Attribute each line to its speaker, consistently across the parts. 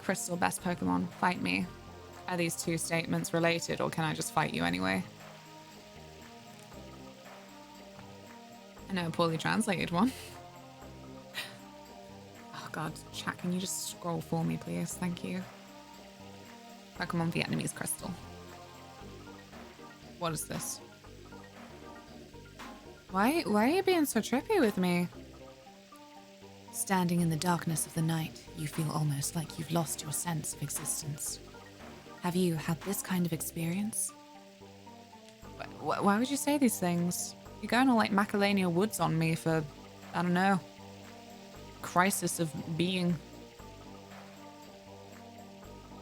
Speaker 1: Crystal, best Pokemon. Fight me. Are these two statements related, or can I just fight you anyway? I know, a poorly translated one. Oh god, chat, can you just scroll for me, please? Thank you. Pokemon Vietnamese Crystal. What is this? Why are you being so trippy with me? Standing in the darkness of the night, you feel almost like you've lost your sense of existence. Have you had this kind of experience? Why would you say these things? You're going all like Macalania Woods on me for, I don't know, crisis of being.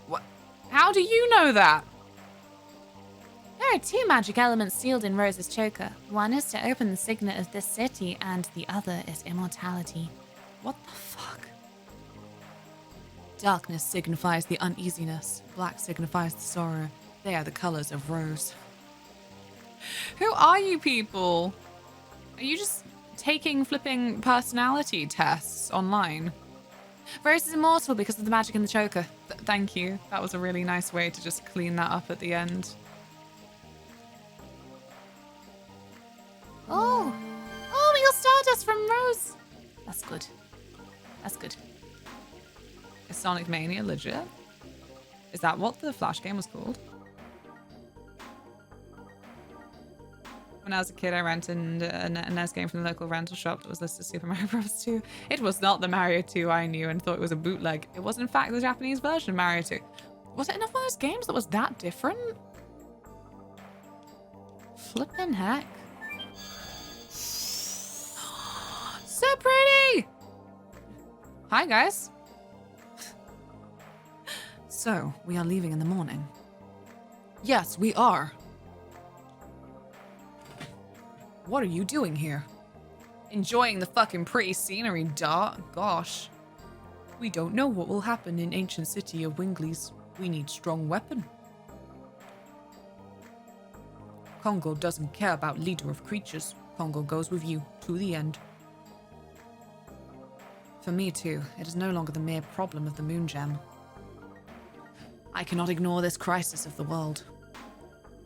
Speaker 1: What? How do you know that? There are two magic elements sealed in Rose's choker. One is to open the signet of this city, and the other is immortality. What the fuck? Darkness signifies the uneasiness. Black signifies the sorrow. They are the colors of Rose. Who are you people? Are you just taking flipping personality tests online? Rose is immortal because of the magic in the choker. Thank you. That was a really nice way to just clean that up at the end. Oh, we got Stardust from Rose. That's good. That's good. Is Sonic Mania legit? Is that what the Flash game was called? When I was a kid, I rented a NES game from the local rental shop that was listed Super Mario Bros. 2. It was not the Mario 2 I knew and thought it was a bootleg. It was in fact the Japanese version of Mario 2. Was it enough of those games that was that different? Flippin' heck. So pretty! Hi, guys. So, we are leaving in the morning. Yes, we are. What are you doing here? Enjoying the fucking pretty scenery, Dart. Gosh. We don't know what will happen in ancient city of Winglies. We need strong weapon. Congo doesn't care about leader of creatures. Congo goes with you to the end. For me too, it is no longer the mere problem of the moon gem. I cannot ignore this crisis of the world.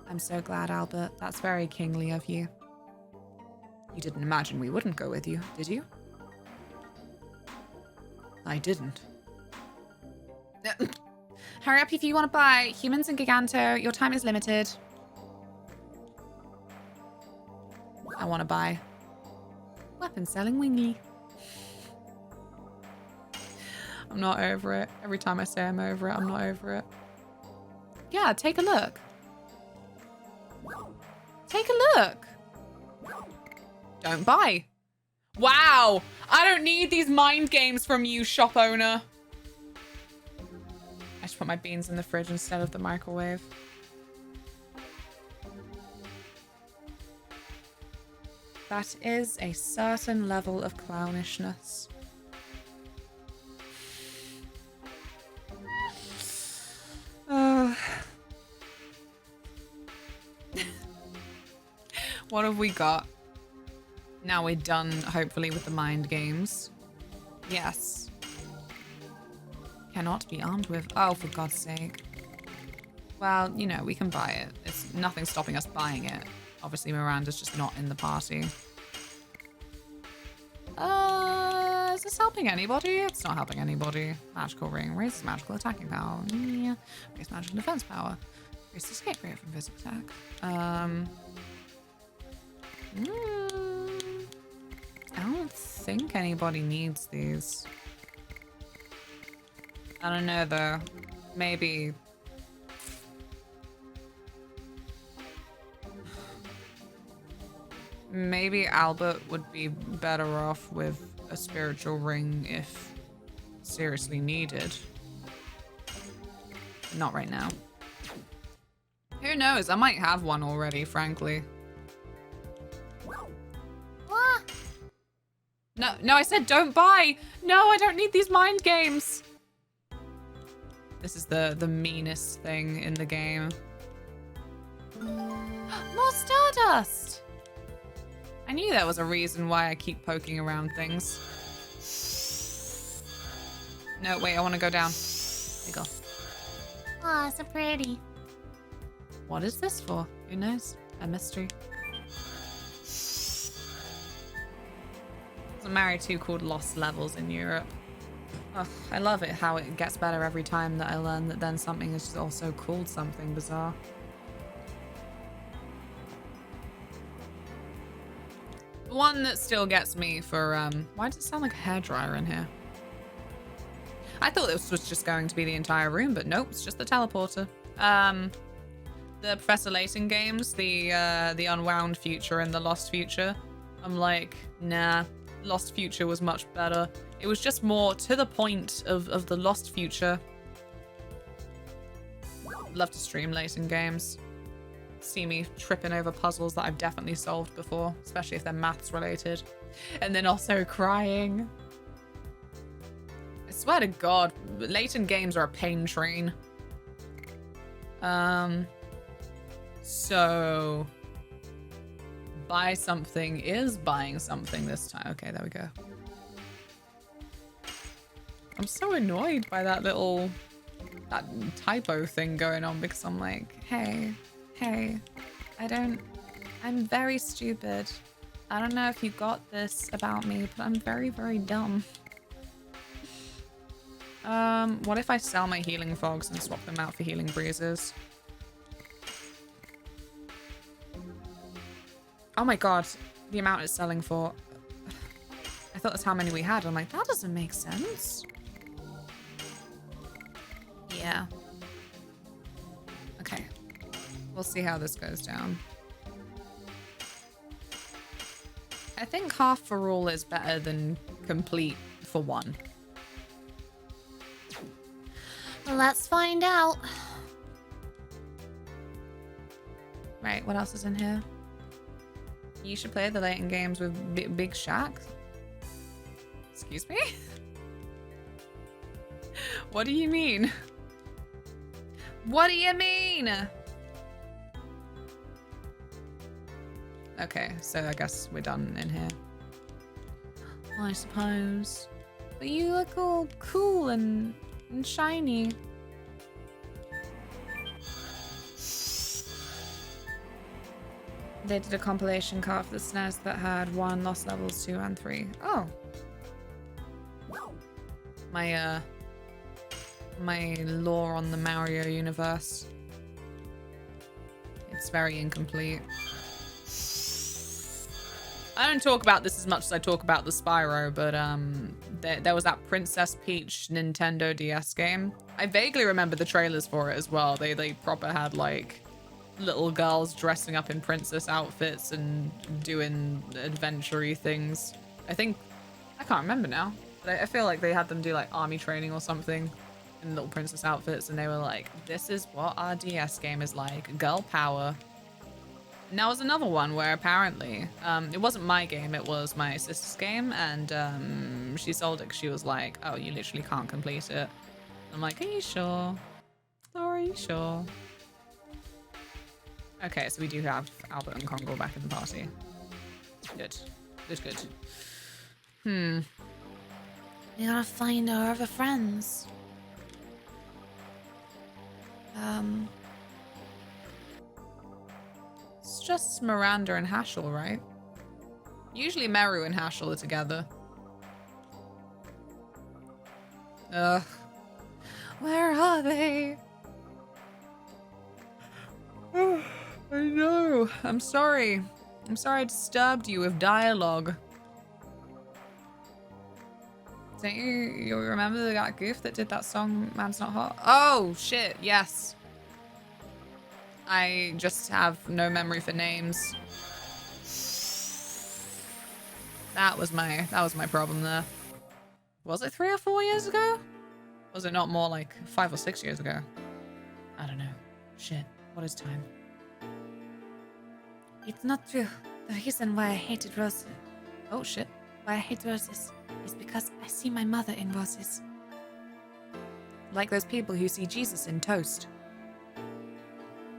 Speaker 1: I'm so glad, Albert. That's very kingly of you. You didn't imagine we wouldn't go with you, did you? I didn't. Hurry up if you want to buy Humans and Giganto. Your time is limited. I want to buy weapon selling Wingly. I'm not over it. Every time I say I'm over it, I'm not over it. Yeah, take a look. Take a look. Don't buy. Wow. I don't need these mind games from you, shop owner. I should put my beans in the fridge instead of the microwave. That is a certain level of clownishness. What have we got? Now we're done, hopefully, with the mind games. Yes. Cannot be armed with... Oh, for God's sake. Well, you know, we can buy it. It's nothing stopping us buying it. Obviously, Miranda's just not in the party. Is this helping anybody? It's not helping anybody. Magical ring. Raises magical attacking power. Yeah. Raises magical defense power. Raises escape rate from physical attack. I don't think anybody needs these. I don't know though. Maybe. Maybe Albert would be better off with a spiritual ring if seriously needed. Not right now. Who knows? I might have one already, frankly. No, I said don't buy. No, I don't need these mind games. This is the meanest thing in the game. More Stardust. I knew there was a reason why I keep poking around things. No, wait, I want to go down. you go.
Speaker 2: Aw, so pretty.
Speaker 1: What is this for? Who knows? A mystery. There's a Mario 2 called Lost Levels in Europe. Ugh, I love it how it gets better every time that I learn that then something is just also called something bizarre. The one that still gets me for, why does it sound like a hairdryer in here? I thought this was just going to be the entire room, but nope, it's just the teleporter. The Professor Layton games, the Unwound Future and the Lost Future. I'm like, nah, Lost Future was much better. It was just more to the point of the Lost Future. Love to stream Layton games. See me tripping over puzzles that I've definitely solved before, especially if they're maths related. And then also crying. I swear to God, Layton games are a pain train. So buy something is buying something this time. Okay, there we go. I'm so annoyed by that typo thing going on because I'm like, hey, I'm very stupid. I don't know if you got this about me, but I'm very, very dumb. What if I sell my healing fogs and swap them out for healing breezes? Oh my God, the amount it's selling for. I thought that's how many we had. I'm like, that doesn't make sense. Yeah. Okay. We'll see how this goes down. I think half for all is better than complete for one.
Speaker 2: Let's find out.
Speaker 1: Right, what else is in here? You should play the Layton games with Big Shaq. Excuse me? What do you mean? What do you mean? Okay, so I guess we're done in here. I suppose. But you look all cool and shiny. They did a compilation card for the SNES that had 1 Lost Levels, 2 and 3. Oh. My lore on the Mario universe. It's very incomplete. I don't talk about this as much as I talk about the Spyro, but there was that Princess Peach Nintendo DS game. I vaguely remember the trailers for it as well. They proper had like little girls dressing up in princess outfits and doing adventure-y things. I can't remember now, but I feel like they had them do like army training or something in little princess outfits, and they were like, this is what our DS game is like, girl power. And that was another one where apparently, it wasn't my game, it was my sister's game, and she sold it because she was like, oh, you literally can't complete it. I'm like, are you sure? Laura, are you sure? Okay, so we do have Albert and Kongol back in the party. Good. Good.
Speaker 2: We gotta find our other friends.
Speaker 1: It's just Miranda and Hashel, right? Usually Meru and Hashel are together. Ugh. Where are they? I know. I'm sorry. I'm sorry I disturbed you with dialogue. Don't you remember that goof that did that song, Man's Not Hot? Oh, shit, yes. I just have no memory for names. That was my problem there. Was it 3 or 4 years ago? Was it not more like 5 or 6 years ago? I don't know. Shit, what is time?
Speaker 2: It's not true. The reason why I hated roses.
Speaker 1: Oh, shit.
Speaker 2: Why I hate roses is because I see my mother in roses.
Speaker 1: Like those people who see Jesus in toast.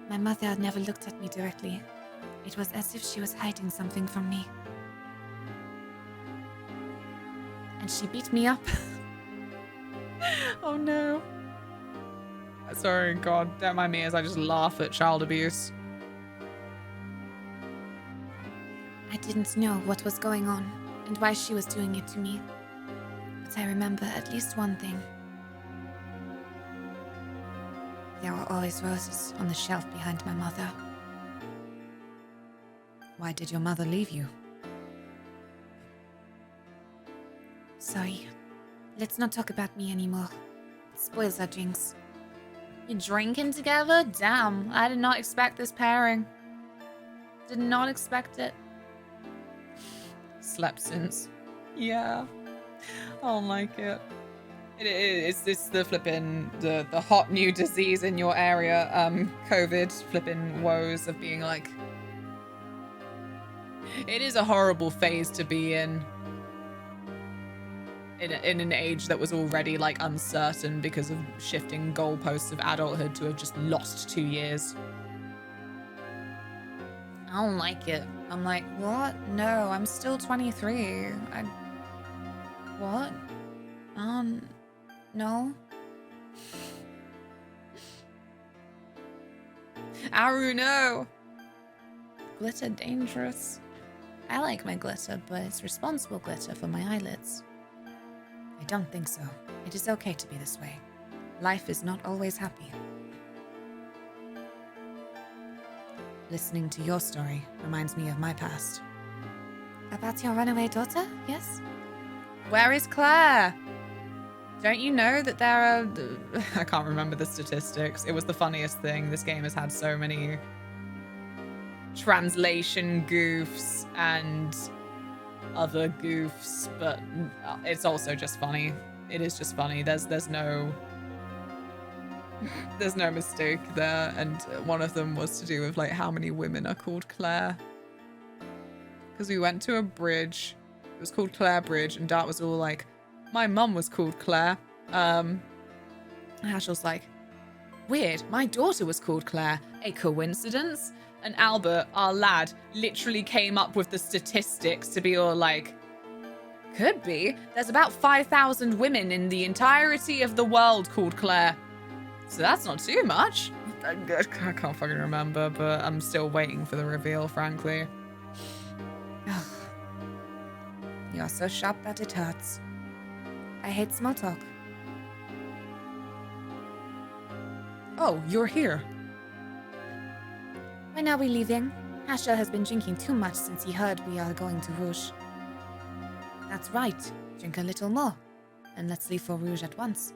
Speaker 2: My mother never looked at me directly. It was as if she was hiding something from me. And she beat me up.
Speaker 1: Oh no. Sorry, God, don't mind me as I just laugh at child abuse.
Speaker 2: I didn't know what was going on and why she was doing it to me. But I remember at least one thing. There were always roses on the shelf behind my mother.
Speaker 1: Why did your mother leave you?
Speaker 2: Sorry. Let's not talk about me anymore. It spoils our drinks.
Speaker 1: You're drinking together? Damn, I did not expect this pairing. Did not expect it. Slept since. Yeah. I don't like it. It's the flipping, the hot new disease in your area, COVID flipping woes of being like... It is a horrible phase to be in an age that was already like uncertain because of shifting goalposts of adulthood to have just lost 2 years. I don't like it. I'm like, what? No, I'm still 23. What? No. Aru, no. Glitter dangerous. I like my glitter, but it's responsible glitter for my eyelids. I don't think so. It is okay to be this way. Life is not always happy. Listening to your story reminds me of my past.
Speaker 2: About your runaway daughter, yes?
Speaker 1: Where is Claire? Don't you know that there are... I can't remember the statistics. It was the funniest thing. This game has had so many translation goofs and other goofs, but it's also just funny. It is just funny. There's no mistake there. And one of them was to do with like how many women are called Claire. Because we went to a bridge. It was called Claire Bridge, and Dart was all like, my mum was called Claire. Ash was like, weird, my daughter was called Claire. A coincidence? And Albert, our lad, literally came up with the statistics to be all like, could be. There's about 5,000 women in the entirety of the world called Claire. So that's not too much. I can't fucking remember, but I'm still waiting for the reveal, frankly.
Speaker 2: You're so sharp that it hurts. I hate small talk.
Speaker 1: Oh, you're here.
Speaker 2: When are we leaving? Asher has been drinking too much since he heard we are going to Rouge. That's right. Drink a little more. And let's leave for Rouge at once.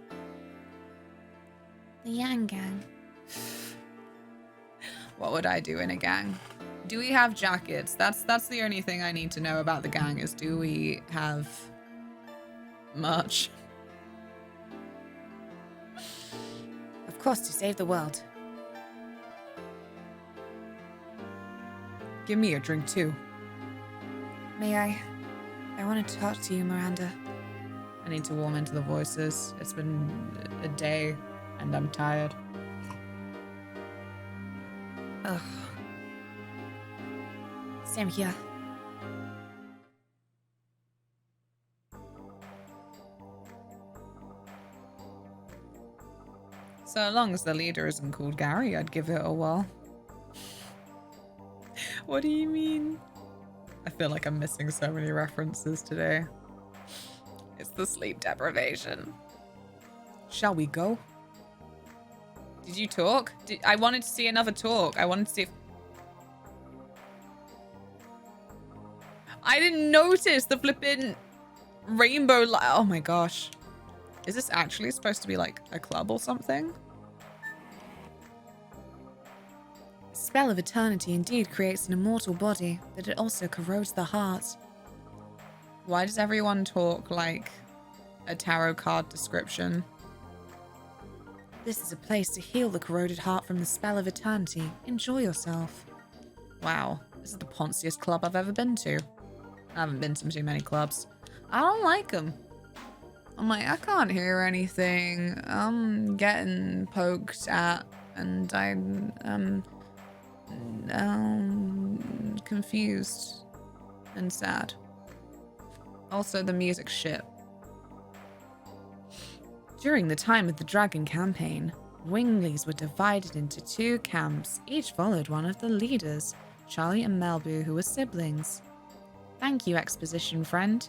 Speaker 2: The Yang Gang.
Speaker 1: What would I do in a gang? Do we have jackets? That's the only thing I need to know about the gang is, do we have merch?
Speaker 2: Of course, to save the world.
Speaker 1: Give me a drink too.
Speaker 2: May I? I want to talk to you, Miranda.
Speaker 1: I need to warm into the voices. It's been a day and I'm tired.
Speaker 2: Ugh. Same here.
Speaker 1: So long as the leader isn't called Gary, I'd give it a whirl. What do you mean? I feel like I'm missing so many references today. It's the sleep deprivation. Shall we go? Did you talk? I wanted to see another talk. I wanted to see if... I didn't notice the flippin' rainbow light. Oh my gosh. Is this actually supposed to be like a club or something?
Speaker 2: The spell of eternity indeed creates an immortal body, but it also corrodes the heart.
Speaker 1: Why does everyone talk like a tarot card description?
Speaker 2: This is a place to heal the corroded heart from the spell of eternity. Enjoy yourself.
Speaker 1: Wow, this is the ponciest club I've ever been to. I haven't been to too many clubs. I don't like them. I'm like, I can't hear anything. I'm getting poked at and I'm confused and sad. Also, the music's shit.
Speaker 2: During the time of the Dragon campaign, Winglies were divided into 2 camps, each followed one of the leaders, Charlie and Melbu, who were siblings. Thank you, exposition friend.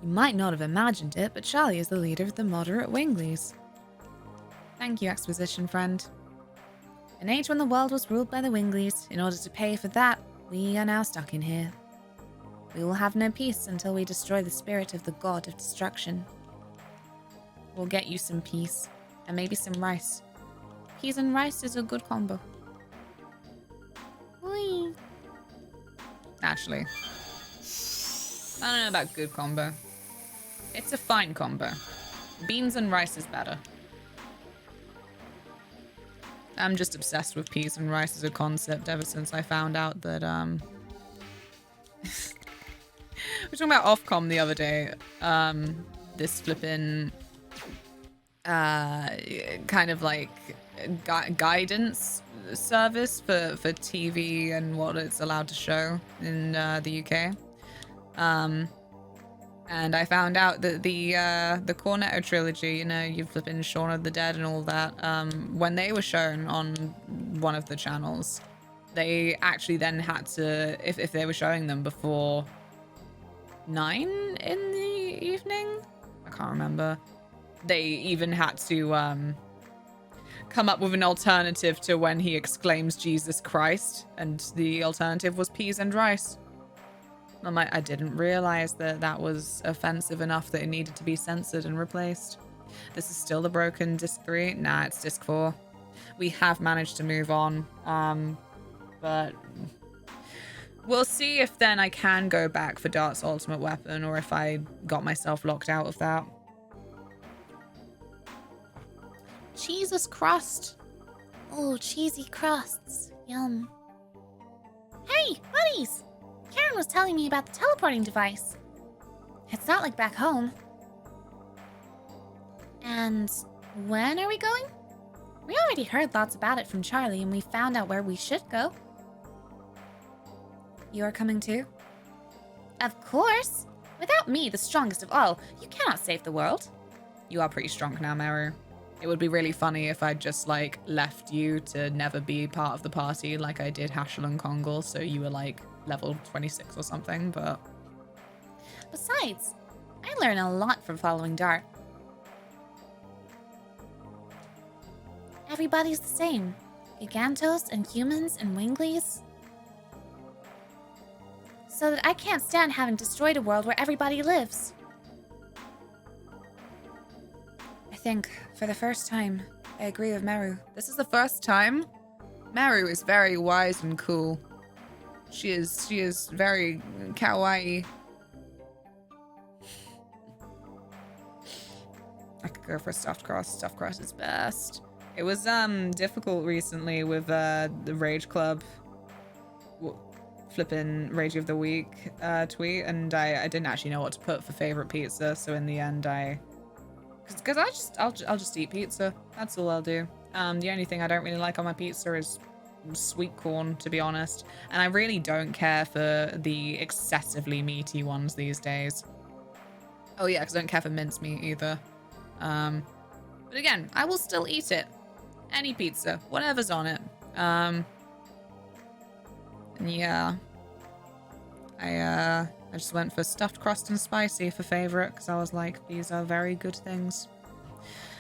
Speaker 2: You might not have imagined it, but Charlie is the leader of the moderate Winglies. Thank you, exposition friend. An age when the world was ruled by the Winglies, in order to pay for that, we are now stuck in here. We will have no peace until we destroy the spirit of the god of destruction. We'll get you some peace, and maybe some rice. Peas and rice is a good combo. Whee!
Speaker 1: Actually, I don't know about good combo. It's a fine combo. Beans and rice is better. I'm just obsessed with peas and rice as a concept ever since I found out that, we were talking about Ofcom the other day. This flippin', kind of like guidance service for TV and what it's allowed to show in the UK. And I found out that the Cornetto trilogy, you know, you flipping Shaun of the Dead and all that, when they were shown on one of the channels, they actually then had to, if they were showing them before 9 in the evening, I can't remember, they even had to come up with an alternative to when he exclaims Jesus Christ, and the alternative was peas and rice. I'm like, I didn't realize that that was offensive enough that it needed to be censored and replaced. This is still the broken disc 3. Nah, it's disc 4. We have managed to move on, but we'll see if then I can go back for Dart's ultimate weapon, or if I got myself locked out of that.
Speaker 2: Jesus crust. Oh, cheesy crusts. Yum. Hey, buddies! Karen was telling me about the teleporting device. It's not like back home. And when are we going? We already heard lots about it from Charlie, and we found out where we should go. You are coming too? Of course! Without me, the strongest of all, you cannot save the world.
Speaker 1: You are pretty strong now, Meru. It would be really funny if I just, like, left you to never be part of the party like I did Hashel and Kongal, so you were, like, level 26 or something, but...
Speaker 2: Besides, I learn a lot from following Dart. Everybody's the same. Gigantos and humans and Winglies. So that I can't stand having destroyed a world where everybody lives. I think, for the first time, I agree with Meru.
Speaker 1: This is the first time? Meru is very wise and cool. She is very kawaii. I could go for a stuffed crust. Stuffed crust is best. It was difficult recently with the Rage Club flipping Rage of the Week tweet, and I didn't actually know what to put for favorite pizza, so in the end because I'll just eat pizza. That's all I'll do. The only thing I don't really like on my pizza is sweet corn, to be honest, and I really don't care for the excessively meaty ones these days. Oh yeah, because I don't care for mincemeat either. But again, I will still eat it. Any pizza, whatever's on it. Yeah. I just went for stuffed crust and spicy for favorite, because I was like, these are very good things.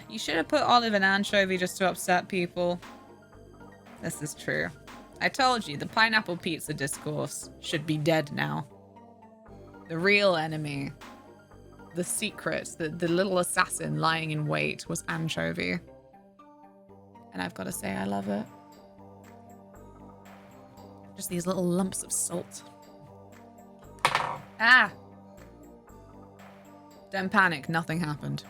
Speaker 1: You should have put olive and anchovy just to upset people. This is true. I told you, the pineapple pizza discourse should be dead now. The real enemy, the secret, the little assassin lying in wait was anchovy. And I've got to say, I love it. Just these little lumps of salt. Ah! Don't panic, nothing happened.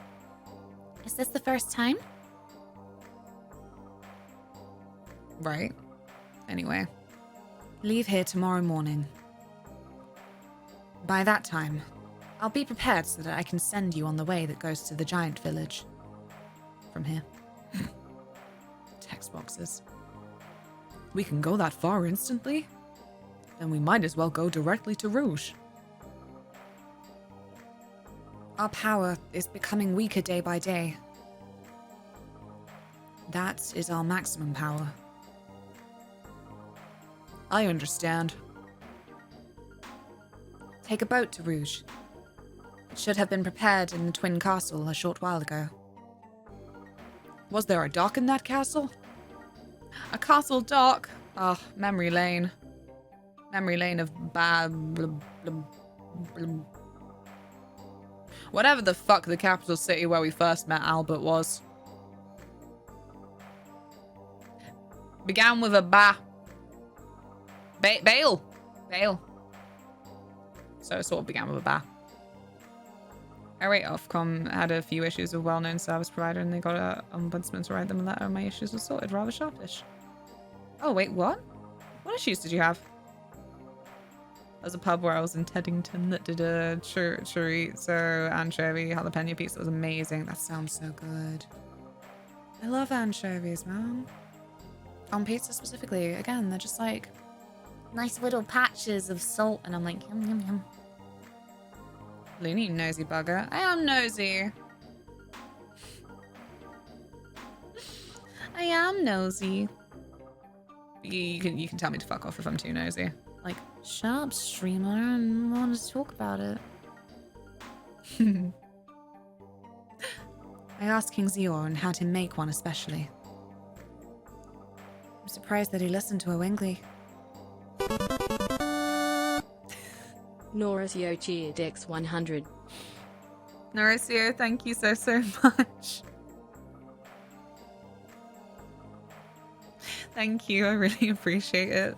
Speaker 2: Is this the first time?
Speaker 1: Right. Anyway.
Speaker 2: Leave here tomorrow morning. By that time, I'll be prepared so that I can send you on the way that goes to the giant village. From here. Text boxes. We can go that far instantly? Then we might as well go directly to Rouge. Our power is becoming weaker day by day. That is our maximum power.
Speaker 1: I understand.
Speaker 2: Take a boat to Rouge. It should have been prepared in the Twin Castle a short while ago.
Speaker 1: Was there a dock in that castle? A castle dock? Oh, memory lane. Memory lane of whatever the fuck the capital city where we first met Albert was. Began with a Bale. So it sort of began with a Airway Ofcom had a few issues with well-known service provider and they got an ombudsman to write them a letter and my issues were sorted. Rather sharpish. Oh, wait, what? What issues did you have? There was a pub where I was in Teddington that did a chorizo anchovy jalapeno pizza. It was amazing.
Speaker 2: That sounds so good. I love anchovies, man. On pizza specifically. Again, they're just like nice little patches of salt and I'm like, yum, yum, yum.
Speaker 1: Looney, you nosy bugger. I am nosy.
Speaker 2: I am nosy.
Speaker 1: You can tell me to fuck off if I'm too nosy.
Speaker 2: Like, shut up, streamer, and want to talk about it. I asked King Zior and had him make one especially. I'm surprised that he listened to a Wingley.
Speaker 3: Norrisio cheered X100.
Speaker 1: Norrisio, thank you so much. Thank you, I really appreciate it.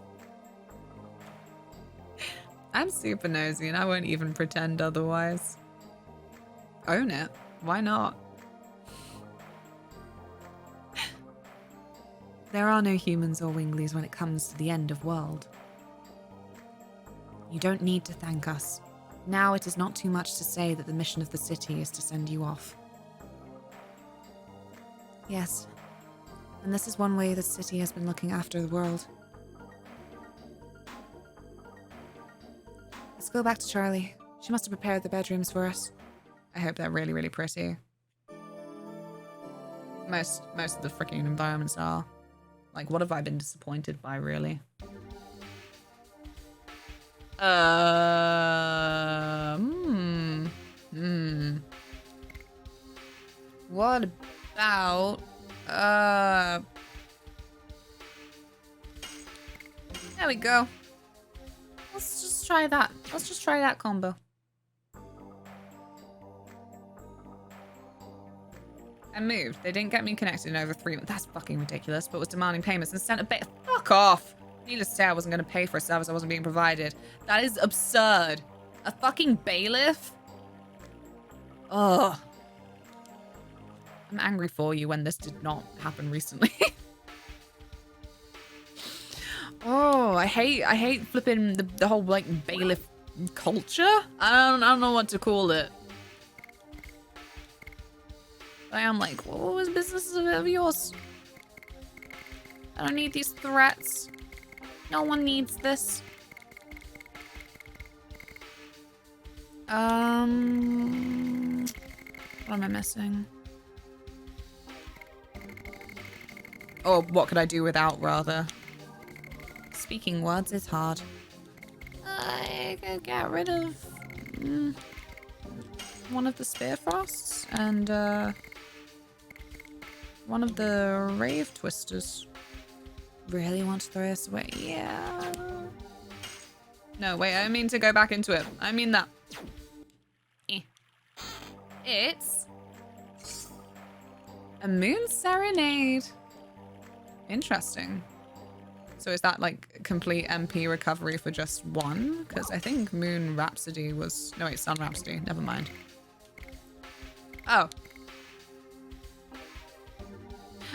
Speaker 1: I'm super nosy and I won't even pretend otherwise. Own it. Why not?
Speaker 2: There are no humans or Wingleys when it comes to the end of world. You don't need to thank us. Now it is not too much to say that the mission of the city is to send you off. Yes. And this is one way the city has been looking after the world. Let's go back to Charlie. She must have prepared the bedrooms for us.
Speaker 1: I hope they're really, really pretty. Most of the freaking environments are. Like, what have I been disappointed by, really? What about, there we go. Let's just try that. Let's just try that combo. I moved. They didn't get me connected in over 3 months. That's fucking ridiculous, but was demanding payments and sent a bit. Fuck off. Needless to say, I wasn't going to pay for a service I wasn't being provided. That is absurd. A fucking bailiff? Ugh. I'm angry for you when this did not happen recently. Oh, I hate flipping the whole, like, bailiff culture. I don't know what to call it. I am like, what was business of yours? I don't need these threats. No one needs this. What am I missing? Or what could I do without, rather? Speaking words is hard. I could get rid of one of the Spearfrosts and one of the Rave Twisters. Really want to throw this away? Yeah. No, wait, I mean to go back into it. I mean that. It's a Moon Serenade. Interesting. So is that like complete MP recovery for just one? Because I think Moon Rhapsody was... No, wait, Sun Rhapsody. Never mind. Oh.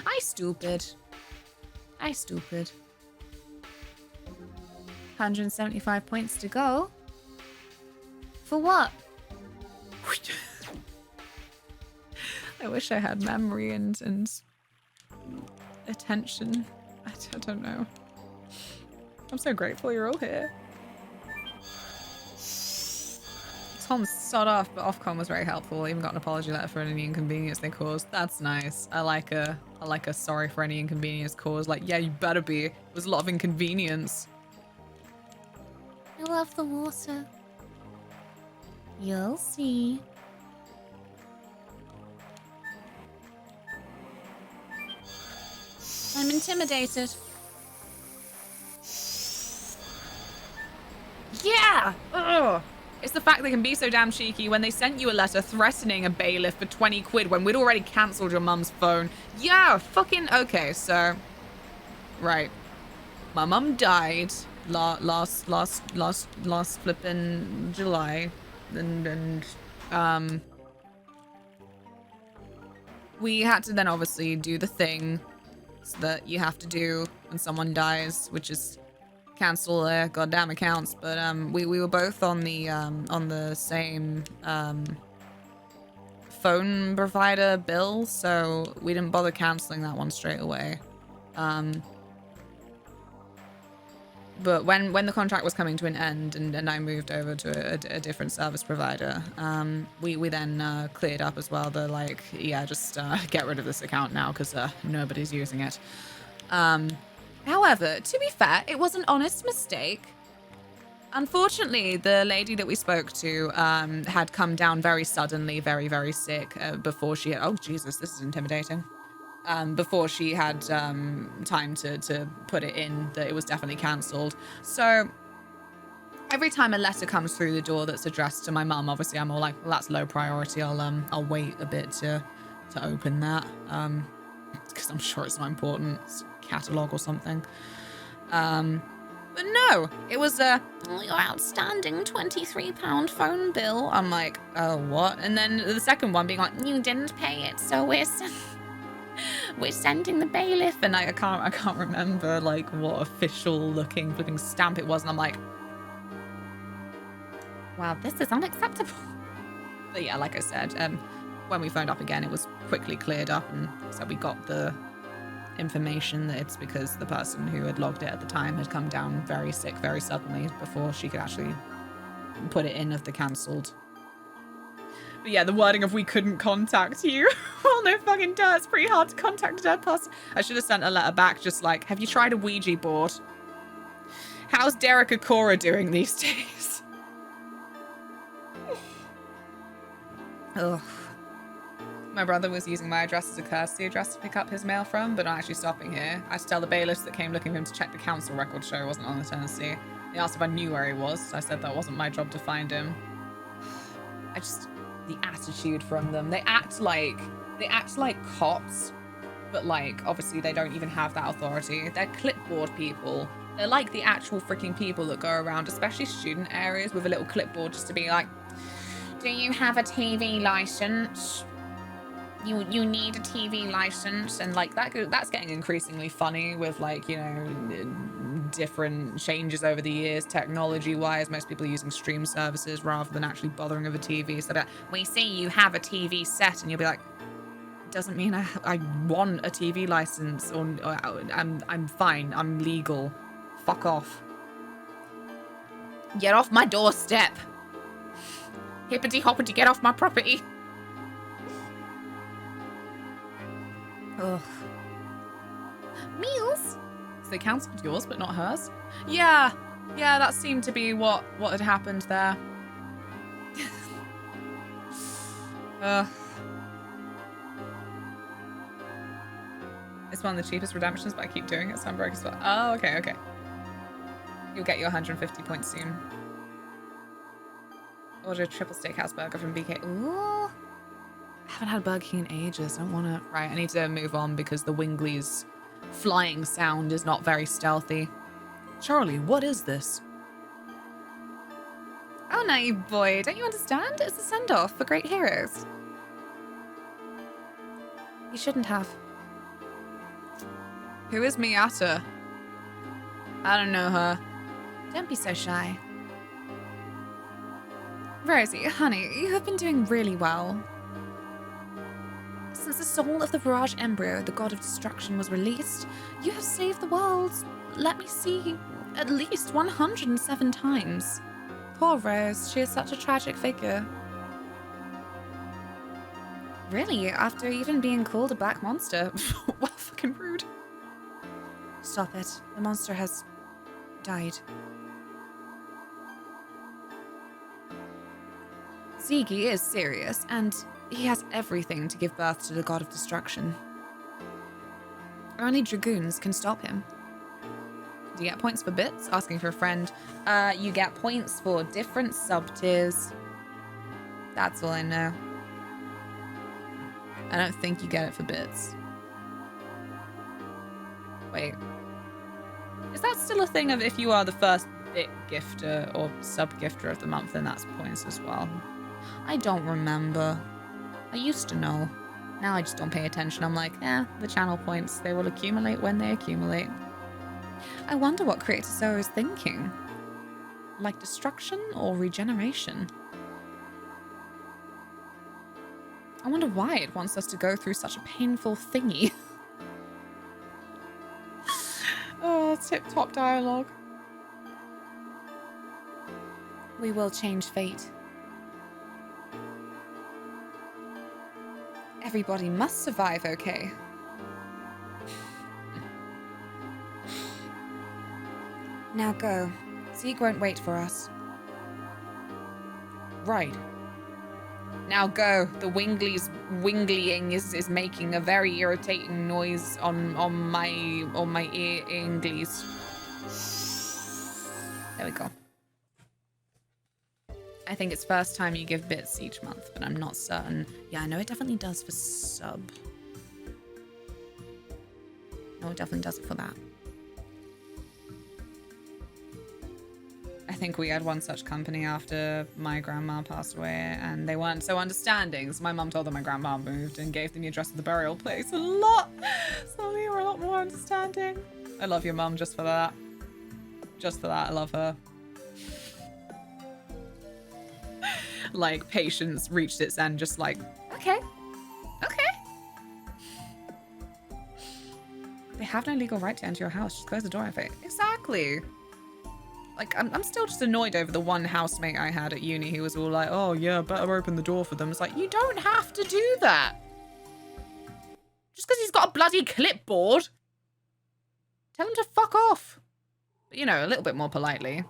Speaker 1: I stupid. 175 points to go. For what? I wish I had memory and attention. I don't know. I'm so grateful you're all here.
Speaker 2: Tom sod off, but Ofcom was very helpful. Even got an apology letter for any inconvenience they caused. That's nice. I like a sorry for any inconvenience caused. Like, yeah, you better be. There was a lot of inconvenience.
Speaker 4: I love the water. You'll see. I'm intimidated.
Speaker 2: Yeah! Ugh. It's the fact they can be so damn cheeky when they sent you a letter threatening a bailiff for 20 quid when we'd already cancelled your mum's phone. Yeah, fucking... Okay, so... Right. My mum died last flippin' July. And we had to then obviously do the thing that you have to do when someone dies, which is cancel their goddamn accounts. But we were both on the same phone provider bill, so we didn't bother canceling that one straight away. But when the contract was coming to an end and I moved over to a different service provider, we then cleared up as well. The like, yeah, just get rid of this account now because nobody's using it. However, to be fair, it was an honest mistake. Unfortunately, the lady that we spoke to had come down very suddenly, very, very sick before she had... Oh, Jesus, this is intimidating. Before she had time to put it in that it was definitely cancelled. So every time a letter comes through the door that's addressed to my mum, obviously I'm all like, well, that's low priority. I'll wait a bit to open that because I'm sure it's not important. It's a catalogue or something. But no, it was your outstanding £23 phone bill. I'm like, oh, what? And then the second one being like, you didn't pay it, so we're sending the bailiff. And I can't remember like what official looking flipping stamp it was. And I'm like, wow, this is unacceptable. But yeah, like I said, when we phoned up again, it was quickly cleared up, and so we got the information that it's because the person who had logged it at the time had come down very sick very suddenly before she could actually put it in of the cancelled. But yeah, the wording of we couldn't contact you. Well, no fucking duh, it's pretty hard to contact a dead person. I should have sent a letter back just like, have you tried a Ouija board? How's Derek Akora doing these days? Ugh. My brother was using my address as a courtesy address to pick up his mail from, but not actually stopping here. I had to tell the bailiffs that came looking for him to check the council record show he wasn't on the tenancy. They asked if I knew where he was. I said that wasn't my job to find him. The attitude from them. They act like cops, but like obviously they don't even have that authority. They're clipboard people. They're like the actual freaking people that go around, especially student areas, with a little clipboard just to be like, do you have a TV license? You need a TV license. And like that's getting increasingly funny with like, you know, different changes over the years technology wise. Most people are using stream services rather than actually bothering with a TV. So that we see you have a TV set and you'll be like, doesn't mean I want a TV license, or I'm fine, I'm legal, fuck off, get off my doorstep, hippity hoppity, get off my property. Ugh.
Speaker 4: Meals?
Speaker 2: So they cancelled yours, but not hers? Yeah, that seemed to be what had happened there. It's one of the cheapest redemptions, but I keep doing it, so I'm broke as well. Oh, okay. You'll get your 150 points soon. Order a triple steakhouse burger from BK. Ooh. I haven't had Burger King in ages. I don't want to... Right, I need to move on because the Wingley's flying sound is not very stealthy. Charlie, what is this? Oh, naive boy. Don't you understand? It's a send-off for great heroes. You shouldn't have. Who is Miata? I don't know her. Don't be so shy. Rosie, honey, you have been doing really well. Since the soul of the Barrage Embryo, the god of destruction, was released, you have saved the world, let me see, at least 107 times. Poor Rose. She is such a tragic figure. Really? After even being called a black monster? Well, fucking rude. Stop it. The monster has died. Ziggy is serious, and he has everything to give birth to the god of destruction. Only dragoons can stop him. Do you get points for bits? Asking for a friend. You get points for different sub-tiers. That's all I know. I don't think you get it for bits. Wait. Is that still a thing of if you are the first bit gifter or sub-gifter of the month, then that's points as well? I don't remember. I used to know. Now I just don't pay attention. I'm like, the channel points, they will accumulate when they accumulate. I wonder what Creator Zoe is thinking. Like destruction or regeneration? I wonder why it wants us to go through such a painful thingy. Oh, tip-top dialogue. We will change fate. Everybody must survive, okay? Now go. Zeke won't wait for us. Right. Now go. The winglying is making a very irritating noise on my ear inglies. There we go. I think it's first time you give bits each month, but I'm not certain. Yeah, no, it definitely does for sub. No, it definitely does it for that. I think we had one such company after my grandma passed away, and they weren't so understanding. So my mum told them my grandma moved and gave them the address of the burial place a lot. So we were a lot more understanding. I love your mum just for that. Just for that, I love her. Like, patience reached its end, just like, okay. They have no legal right to enter your house. Just close the door if it. Exactly. Like, I'm still just annoyed over the one housemate I had at uni who was all like, oh yeah, better open the door for them. It's like, you don't have to do that. Just because he's got a bloody clipboard. Tell him to fuck off. But, you know, a little bit more politely.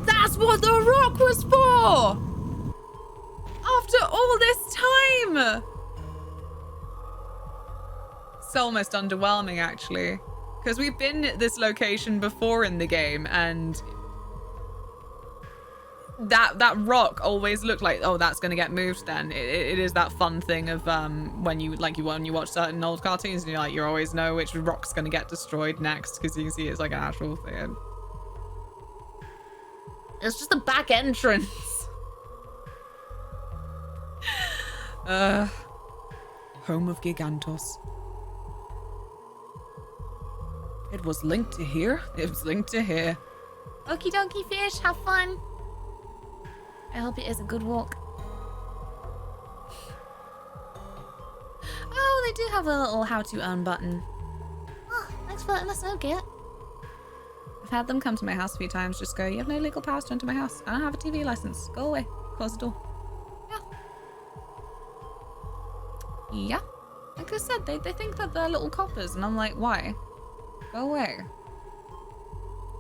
Speaker 2: That's what the rock was for! After all this time! It's almost underwhelming, actually. Because we've been at this location before in the game, and that rock always looked like, oh, that's going to get moved then. It is that fun thing of when you watch certain old cartoons, and you always know which rock's going to get destroyed next, because you can see it's like an actual thing. It's just a back entrance. Home of Gigantos. It was linked to here. It was linked to here.
Speaker 4: Okie dokie fish, have fun. I hope it is a good walk.
Speaker 2: Oh, they do have a little how to earn button.
Speaker 4: Oh, thanks for letting us know, Git.
Speaker 2: I've had them come to my house a few times, just go, you have no legal powers to enter my house. I don't have a TV license. Go away. Close the door. Yeah. Like I said, they think that they're little coppers, and I'm like, why? Go away.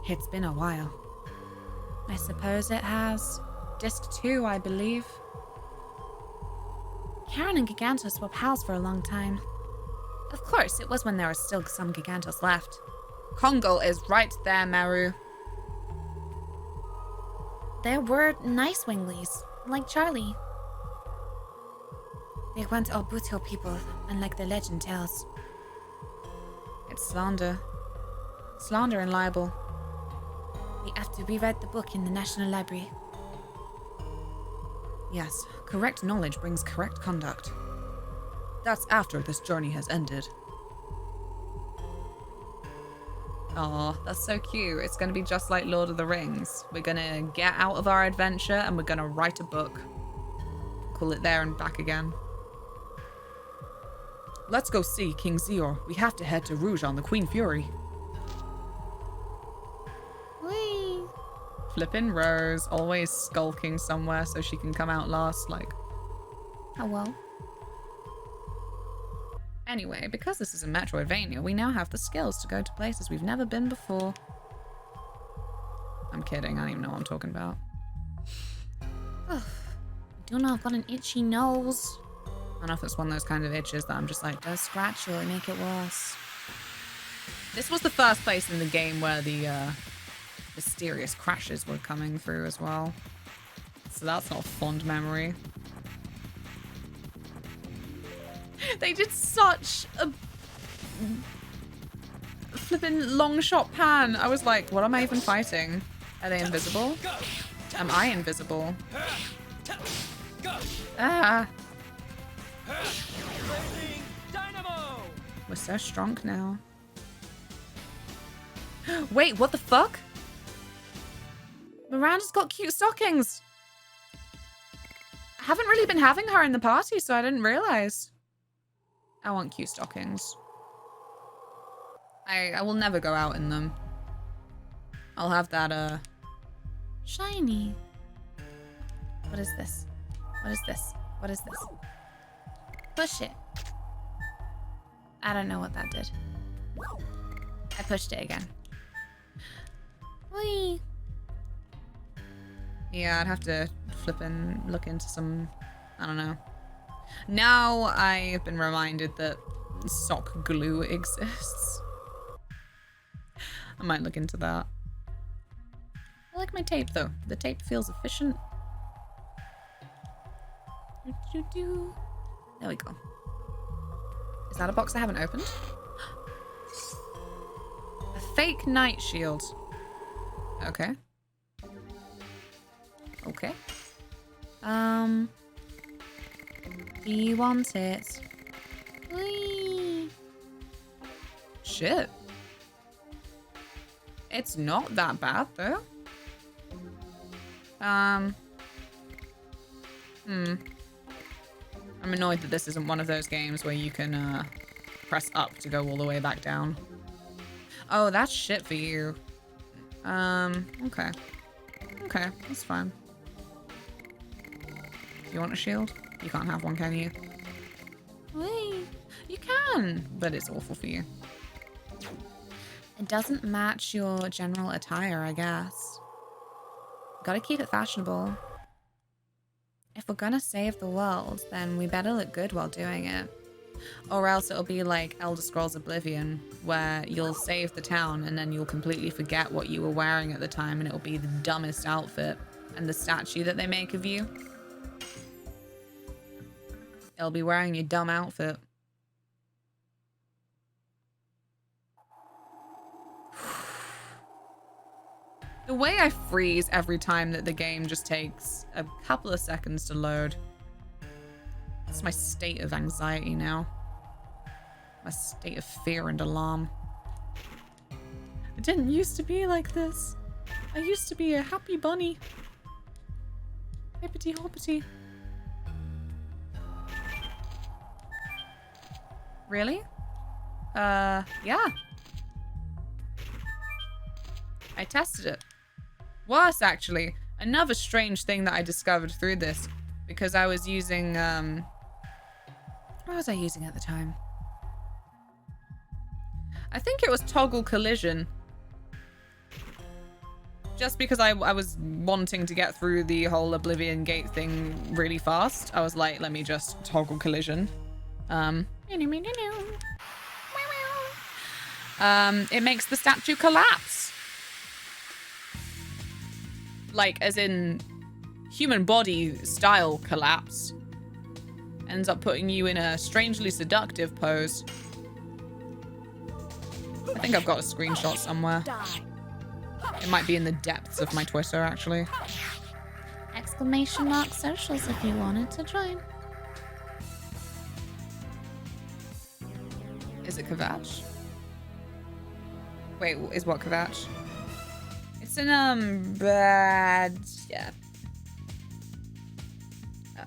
Speaker 2: It's been a while. I suppose it has. Disc 2, I believe.
Speaker 4: Karen and Gigantos were pals for a long time.
Speaker 2: Of course, it was when there were still some Gigantos left. Congo is right there, Maru.
Speaker 4: There were nice Winglies, like Charlie. They weren't all brutal people, unlike the legend tells.
Speaker 2: It's slander. Slander and libel.
Speaker 4: We have to rewrite the book in the National Library.
Speaker 2: Yes, correct knowledge brings correct conduct. That's after this journey has ended. Aw, that's so cute. It's going to be just like Lord of the Rings. We're going to get out of our adventure and we're going to write a book. Call it There and Back Again. Let's go see King Zior. We have to head to Rouge on the Queen Fury.
Speaker 4: Whee!
Speaker 1: Flippin' Rose, always skulking somewhere so she can come out last, like.
Speaker 2: Oh well.
Speaker 1: Anyway, because this is a Metroidvania, we now have the skills to go to places we've never been before. I'm kidding, I don't even know what I'm talking about.
Speaker 2: I don't know, I've got an itchy nose.
Speaker 1: I don't know if it's one of those kind of itches that I'm just like,
Speaker 2: Don't scratch you, it'll make it worse.
Speaker 1: This was the first place in the game where the mysterious crashes were coming through as well. So that's not a fond memory. They did such a flippin' long shot pan. I was like, what am I even fighting? Are they invisible? Am I invisible? Ah. We're so strong now. Wait, what the fuck? Miranda's got cute stockings. I haven't really been having her in the party, so I didn't realize. I want cute stockings. I will never go out in them. I'll have that,
Speaker 2: Shiny. What is this? What is this? What is this? Push it. I don't know what that did. I pushed it again. Whee!
Speaker 1: Yeah, I'd have to flip and look into some, I don't know. Now I've been reminded that sock glue exists. I might look into that. I like my tape though. The tape feels efficient. There we go. Is that a box I haven't opened? A fake night shield. Okay. Okay.
Speaker 2: Do you want it? Whee!
Speaker 1: Shit. It's not that bad though. I'm annoyed that this isn't one of those games where you can press up to go all the way back down. Oh, that's shit for you. Okay. Okay, that's fine. Do you want a shield? You can't have one, can you?
Speaker 2: Whee!
Speaker 1: You can, but it's awful for you.
Speaker 2: It doesn't match your general attire, I guess. Gotta keep it fashionable. If we're gonna save the world, then we better look good while doing it.
Speaker 1: Or else it'll be like Elder Scrolls Oblivion, where you'll save the town and then you'll completely forget what you were wearing at the time and it'll be the dumbest outfit. And the statue that they make of you, it'll be wearing your dumb outfit. The way I freeze every time that the game just takes a couple of seconds to load. That's my state of anxiety now. My state of fear and alarm. It didn't used to be like this. I used to be a happy bunny. Hippity hoppity. Really? Yeah. I tested it. Worse, actually. Another strange thing that I discovered through this, because I was using, what was I using at the time? I think it was toggle collision. Just because I was wanting to get through the whole Oblivion Gate thing really fast, I was like, let me just toggle collision. It makes the statue collapse. Like, as in human body style collapse. Ends up putting you in a strangely seductive pose. I think I've got a screenshot somewhere. It might be in the depths of my Twitter, actually.
Speaker 2: Exclamation mark socials if you wanted to join.
Speaker 1: Is it Kvatch? Wait, is what Kvatch? It's an, bad... Yeah.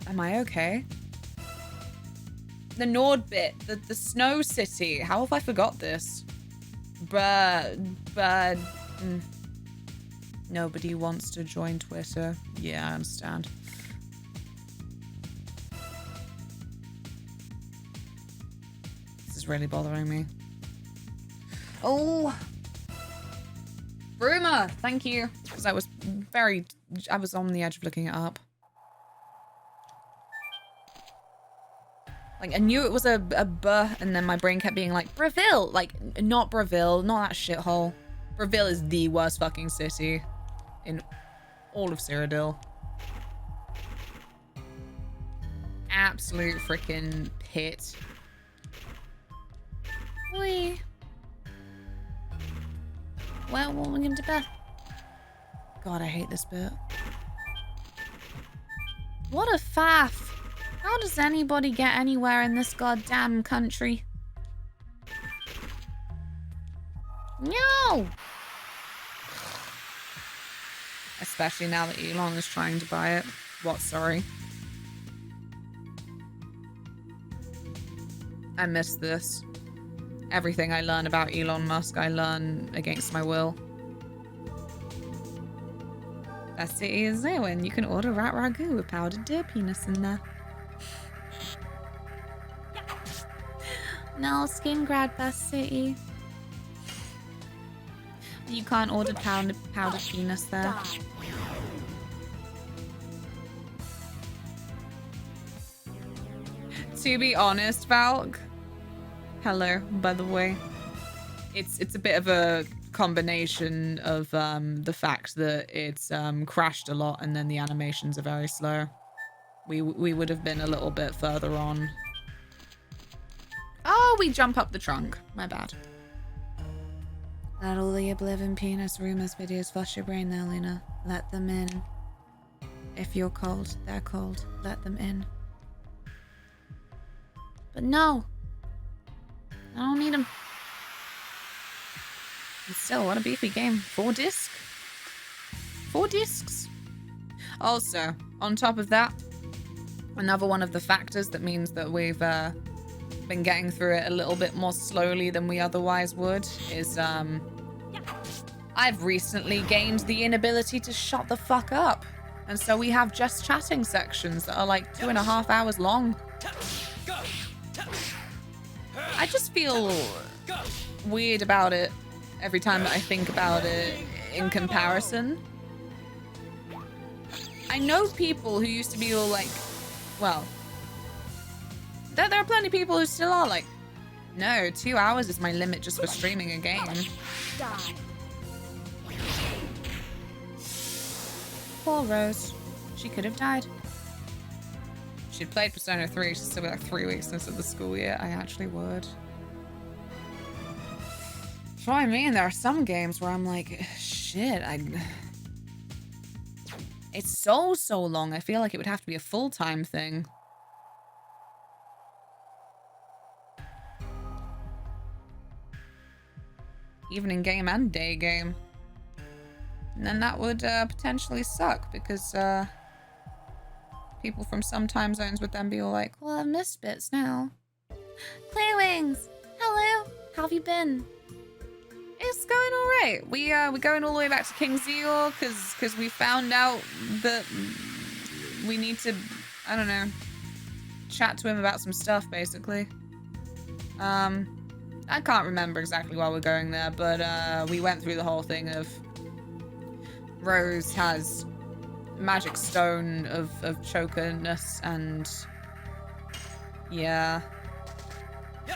Speaker 1: Am I okay? The Nord bit, the snow city. How have I forgot this?
Speaker 2: Nobody wants to join Twitter. Yeah, I understand. This is really bothering me. Oh! Rumor! Thank you. Because I was on the edge of looking it up. Like, I knew it was a buh, and then my brain kept being like, Braville! Like, not Braville, not that shithole. Braville is the worst fucking city in all of Cyrodiil. Absolute freaking pit.
Speaker 4: Wee. Well, what are we gonna do about?
Speaker 2: God, I hate this bit.
Speaker 4: What a faff. How does anybody get anywhere in this goddamn country? No!
Speaker 2: Especially now that Elon is trying to buy it. What, sorry? I miss this. Everything I learn about Elon Musk, I learn against my will. That city is new, and you can order rat ragu with powdered deer penis in there.
Speaker 4: No, skin grad best city.
Speaker 2: You can't order powdered penis there. To be honest, Valk. Hello, by the way. It's a bit of a combination of the fact that it's crashed a lot and then the animations are very slow. We would have been a little bit further on. Oh, we jump up the trunk. My bad.
Speaker 4: Let all the Oblivion penis rumors videos flush your brain there, Luna. Let them in. If you're cold, they're cold. Let them in. But no. I don't need them.
Speaker 2: Still, what a beefy game. 4 discs? 4 discs? Also, on top of that, another one of the factors that means that we've been getting through it a little bit more slowly than we otherwise would is I've recently gained the inability to shut the fuck up. And so we have just chatting sections that are like 2.5 hours long. I just feel weird about it every time that I think about it in comparison. I know people who used to be all like, well, there are plenty of people who still are like, no, 2 hours is my limit just for streaming a game.
Speaker 4: Poor Rose.
Speaker 2: She could have died. She'd played Persona 3, she'd still be like 3 weeks into the school year. I actually would. That's what I mean, there are some games where I'm like, shit, it's so long. I feel like it would have to be a full-time thing. Evening game and day game. And then that would potentially suck because people from some time zones would then be all like, well, I've missed bits now.
Speaker 4: Claywings! Hello! How have you been?
Speaker 2: It's going all right. We're going all the way back to King Zeal because we found out that we need to, I don't know, chat to him about some stuff, basically. I can't remember exactly why we're going there, but we went through the whole thing of Rose has magic stone of chokerness, and yeah.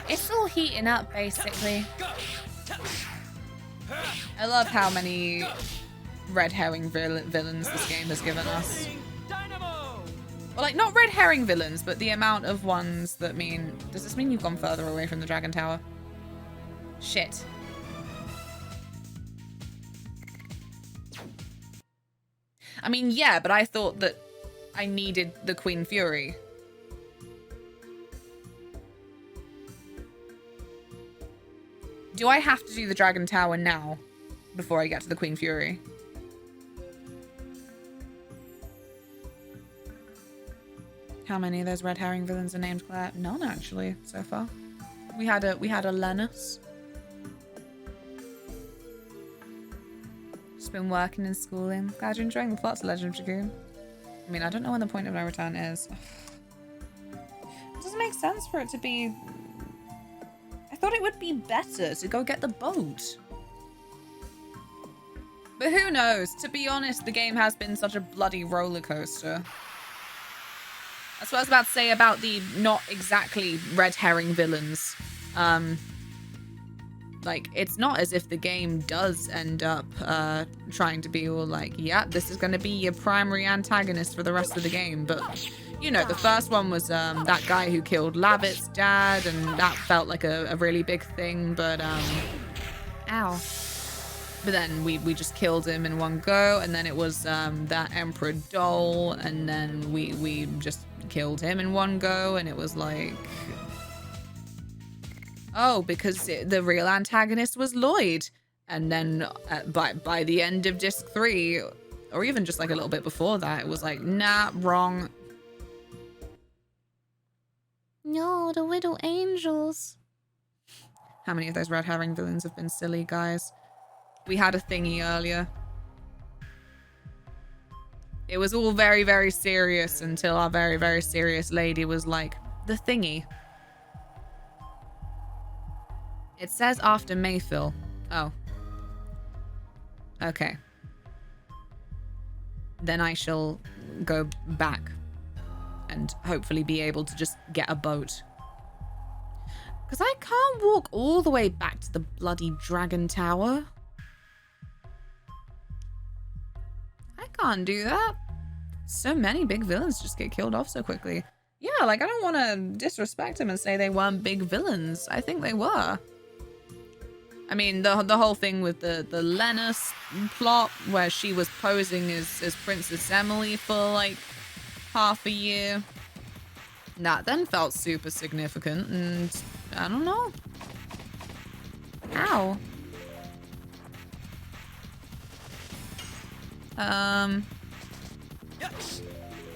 Speaker 4: It's all heating up, basically.
Speaker 2: I love how many red herring villains this game has given us. Well, like, not red herring villains, but the amount of ones that mean... Does this mean you've gone further away from the Dragon Tower? Shit. I mean, yeah, but I thought that I needed the Queen Fury. Do I have to do the Dragon Tower now before I get to the Queen Fury? How many of those red herring villains are named Claire? None, actually, so far. We had a Lenus. Just been working and schooling. Glad you're enjoying the plots of Legend of Dragoon. I mean, I don't know when the point of no return is. It doesn't make sense for it to be... I thought it would be better to go get the boat. But who knows? To be honest, the game has been such a bloody roller coaster. That's what I was about to say about the not exactly red herring villains. Like, it's not as if the game does end up trying to be all like, yeah, this is going to be your primary antagonist for the rest of the game. But, you know, the first one was that guy who killed Lavit's dad, and that felt like a really big thing. But, ow. But then we just killed him in one go, and then it was that Emperor Dole, and then we just killed him in one go, and it was like... Oh, because the real antagonist was Lloyd. And then by the end of disc 3, or even just like a little bit before that, it was like, nah, wrong.
Speaker 4: No, the Widow Angels.
Speaker 2: How many of those red herring villains have been silly, guys? We had a thingy earlier. It was all very, very serious until our very, very serious lady was like, the thingy. It says after Mayfill. Oh. Okay. Then I shall go back and hopefully be able to just get a boat. Because I can't walk all the way back to the bloody Dragon Tower. I can't do that. So many big villains just get killed off so quickly. Yeah, like, I don't want to disrespect them and say they weren't big villains. I think they were. I mean, the whole thing with the Lennis plot, where she was posing as Princess Emily for, like, half a year. That then felt super significant, and I don't know. Ow.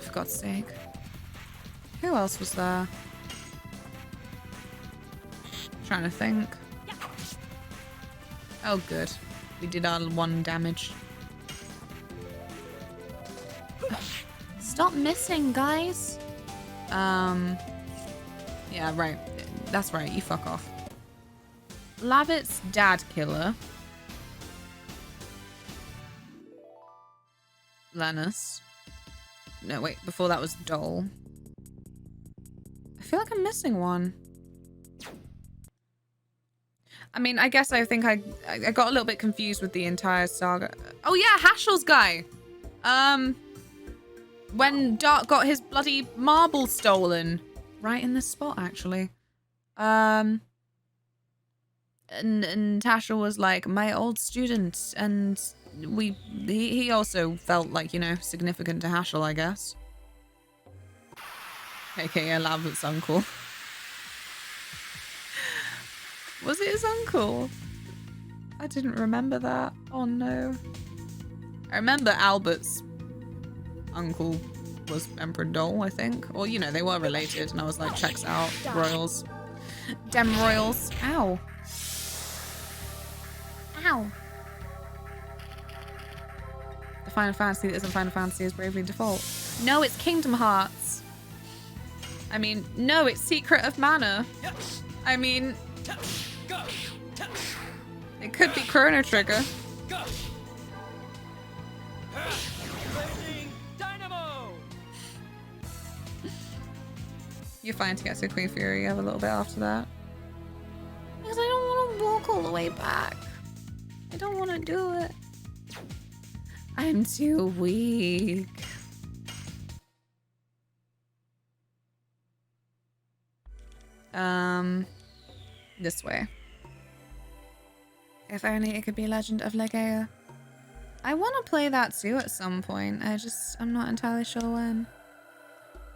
Speaker 2: For God's sake. Who else was there? Trying to think. Oh, good. We did our 1 damage.
Speaker 4: Stop missing, guys.
Speaker 2: Yeah, right. That's right. You fuck off. Lavit's dad killer. Lennis. No, wait. Before that was Dole. I feel like I'm missing one. I mean, I guess I think I got a little bit confused with the entire saga. Oh yeah, Hashel's guy. When Dark got his bloody marble stolen. Right in this spot, actually. And Hashel was like, my old student, and he also felt like, you know, significant to Hashel, I guess. AKA Lavit's uncle. Was it his uncle? I didn't remember that. Oh no. I remember Albert's uncle was Emperor Dole, I think. Or, you know, they were related, and I was like, checks out. Royals. Dem Royals. Ow.
Speaker 4: Ow.
Speaker 2: The Final Fantasy that isn't Final Fantasy is Bravely Default. No, it's Kingdom Hearts. I mean, no, it's Secret of Mana. I mean... It could be Chrono Trigger. You're fine to get to Queen Fury. You have a little bit after that.
Speaker 4: Because I don't want to walk all the way back.
Speaker 2: I don't want to do it. I'm too weak. This way. If only it could be Legend of Legea. I want to play that too at some point. I'm not entirely sure when.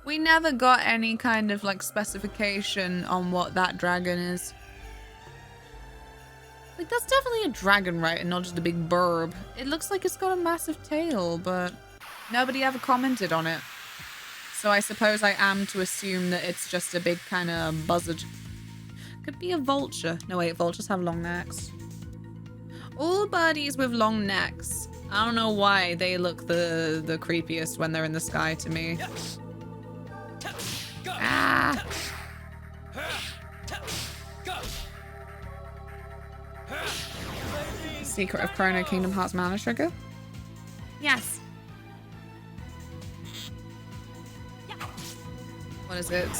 Speaker 2: We never got any kind of like specification on what that dragon is. Like, that's definitely a dragon, right? And not just a big burb. It looks like it's got a massive tail, but nobody ever commented on it. So I suppose I am to assume that it's just a big kind of buzzard. Could be a vulture. No, wait, vultures have long necks. All birdies with long necks
Speaker 1: I don't know why they look the creepiest when they're in the sky to me. Ah! Secret of Chrono Kingdom Hearts Mana Trigger? Yes. What is it?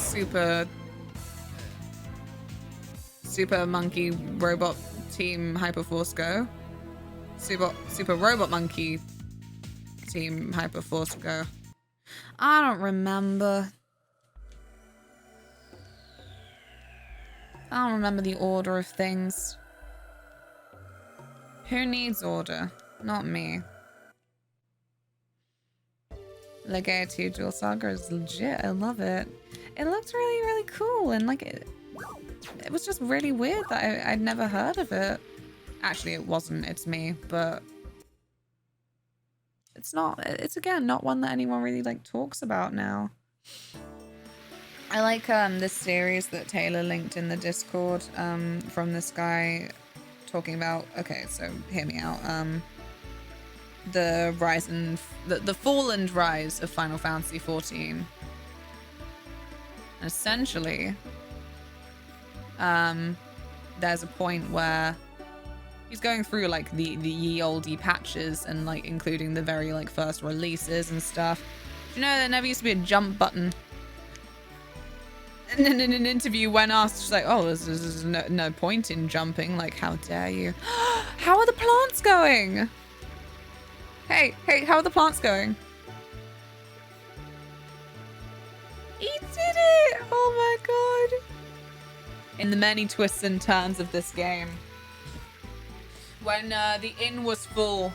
Speaker 1: Super Monkey Robot Team Hyperforce Go? Super Robot Monkey Team Hyperforce Go. I don't remember. I don't remember the order of things. Who needs order? Not me. Legate 2 Dual Saga is legit. I love it. It looked really, really cool, and like it was just really weird that I'd never heard of it. Actually, it wasn't. It's me, but it's not. It's again not one that anyone really like talks about now. I like this series that Taylor linked in the Discord from this guy talking about. Okay, so hear me out. The rise and the fall and rise of Final Fantasy XIV. Essentially, there's a point where he's going through like the ye olde patches and like including the very like first releases and stuff. You know, there never used to be a jump button. And then in an interview, when asked, she's like, "Oh, there's no point in jumping. Like, how dare you? How are the plants going? Hey, how are the plants going?" He did it! Oh my god! In the many twists and turns of this game, when the inn was full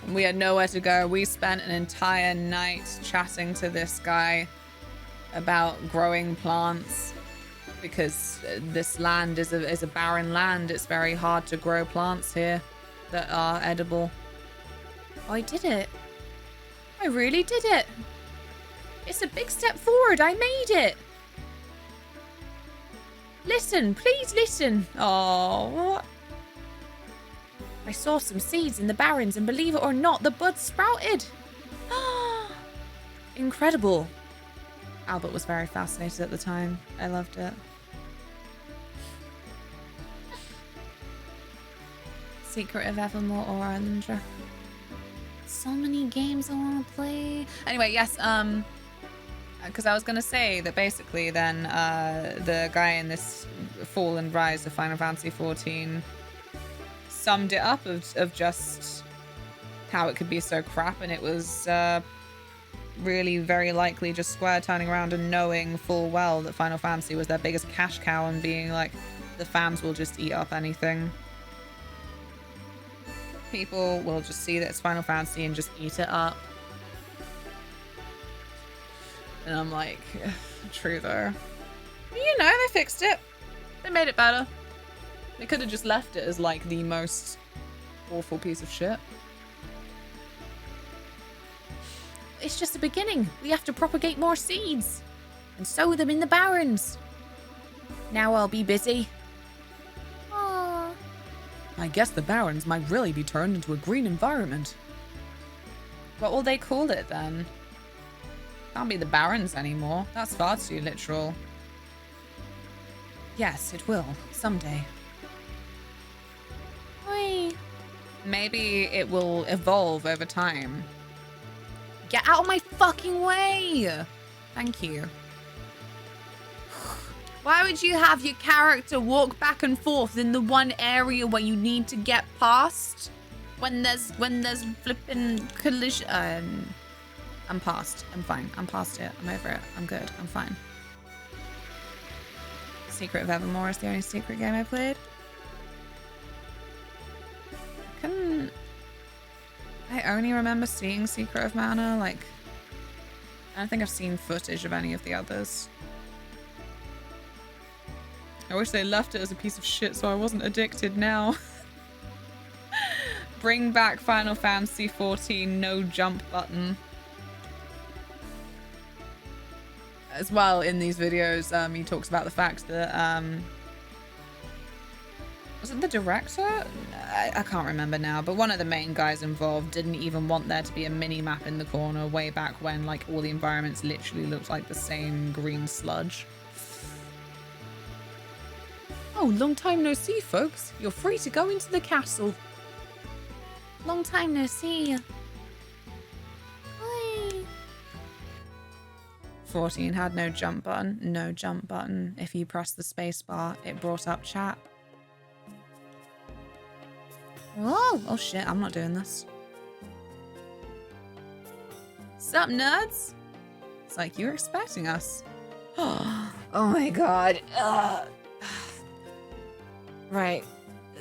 Speaker 1: and we had nowhere to go, we spent an entire night chatting to this guy about growing plants, because this land is a barren land. It's very hard to grow plants here that are edible.
Speaker 2: Oh, I did it. I really did it. It's a big step forward. I made it. Listen, please listen.
Speaker 1: Oh,
Speaker 2: I saw some seeds in the barrens, and believe it or not, the buds sprouted. Incredible. Albert was very fascinated at the time. I loved it. Secret of Evermore or Arlandra. So many games I want to play.
Speaker 1: anyway, yes. Because I was gonna say that basically, then the guy in this Fall and Rise of Final Fantasy XIV summed it up of just how it could be so crap, and it was really very likely just Square turning around and knowing full well that Final Fantasy was their biggest cash cow and being like, the fans will just eat up anything. People will just see that it's Final Fantasy and just eat it up. And I'm like, true though. You know, they fixed it. They made it better. They could have just left it as like the most awful piece of shit.
Speaker 2: It's just the beginning. We have to propagate more seeds and sow them in the barrens. Now I'll be busy. Aww.
Speaker 1: I guess the barrens might really be turned into a green environment. What will they call it then? Can't be the barrens anymore. That's far too literal. Yes, it will. Someday.
Speaker 2: Oi.
Speaker 1: Maybe it will evolve over time.
Speaker 2: Get out of my fucking way!
Speaker 1: Thank you.
Speaker 2: Why would you have your character walk back and forth in the one area where you need to get past? When there's flipping collision. I'm past. I'm fine. I'm past it. I'm over it. I'm good. I'm fine. Secret of Evermore is the only secret game I played. I only remember seeing Secret of Mana. Like, I don't think I've seen footage of any of the others. I wish they left it as a piece of shit so I wasn't addicted now. Bring back Final Fantasy XIV no jump button. As well, in these videos, he talks about the fact that Was it the director? I can't remember now, but one of the main guys involved didn't even want there to be a mini map in the corner way back when, like, all the environments literally looked like the same green sludge.
Speaker 1: Oh, long time no see, folks. You're free to go into the castle.
Speaker 4: Long time no see. Whee!
Speaker 2: 14 had no jump button. No jump button. If you press the space bar, it brought up chat. Whoa! Oh shit, I'm not doing this. Sup, nerds? It's like you were expecting us. Oh my god. Right.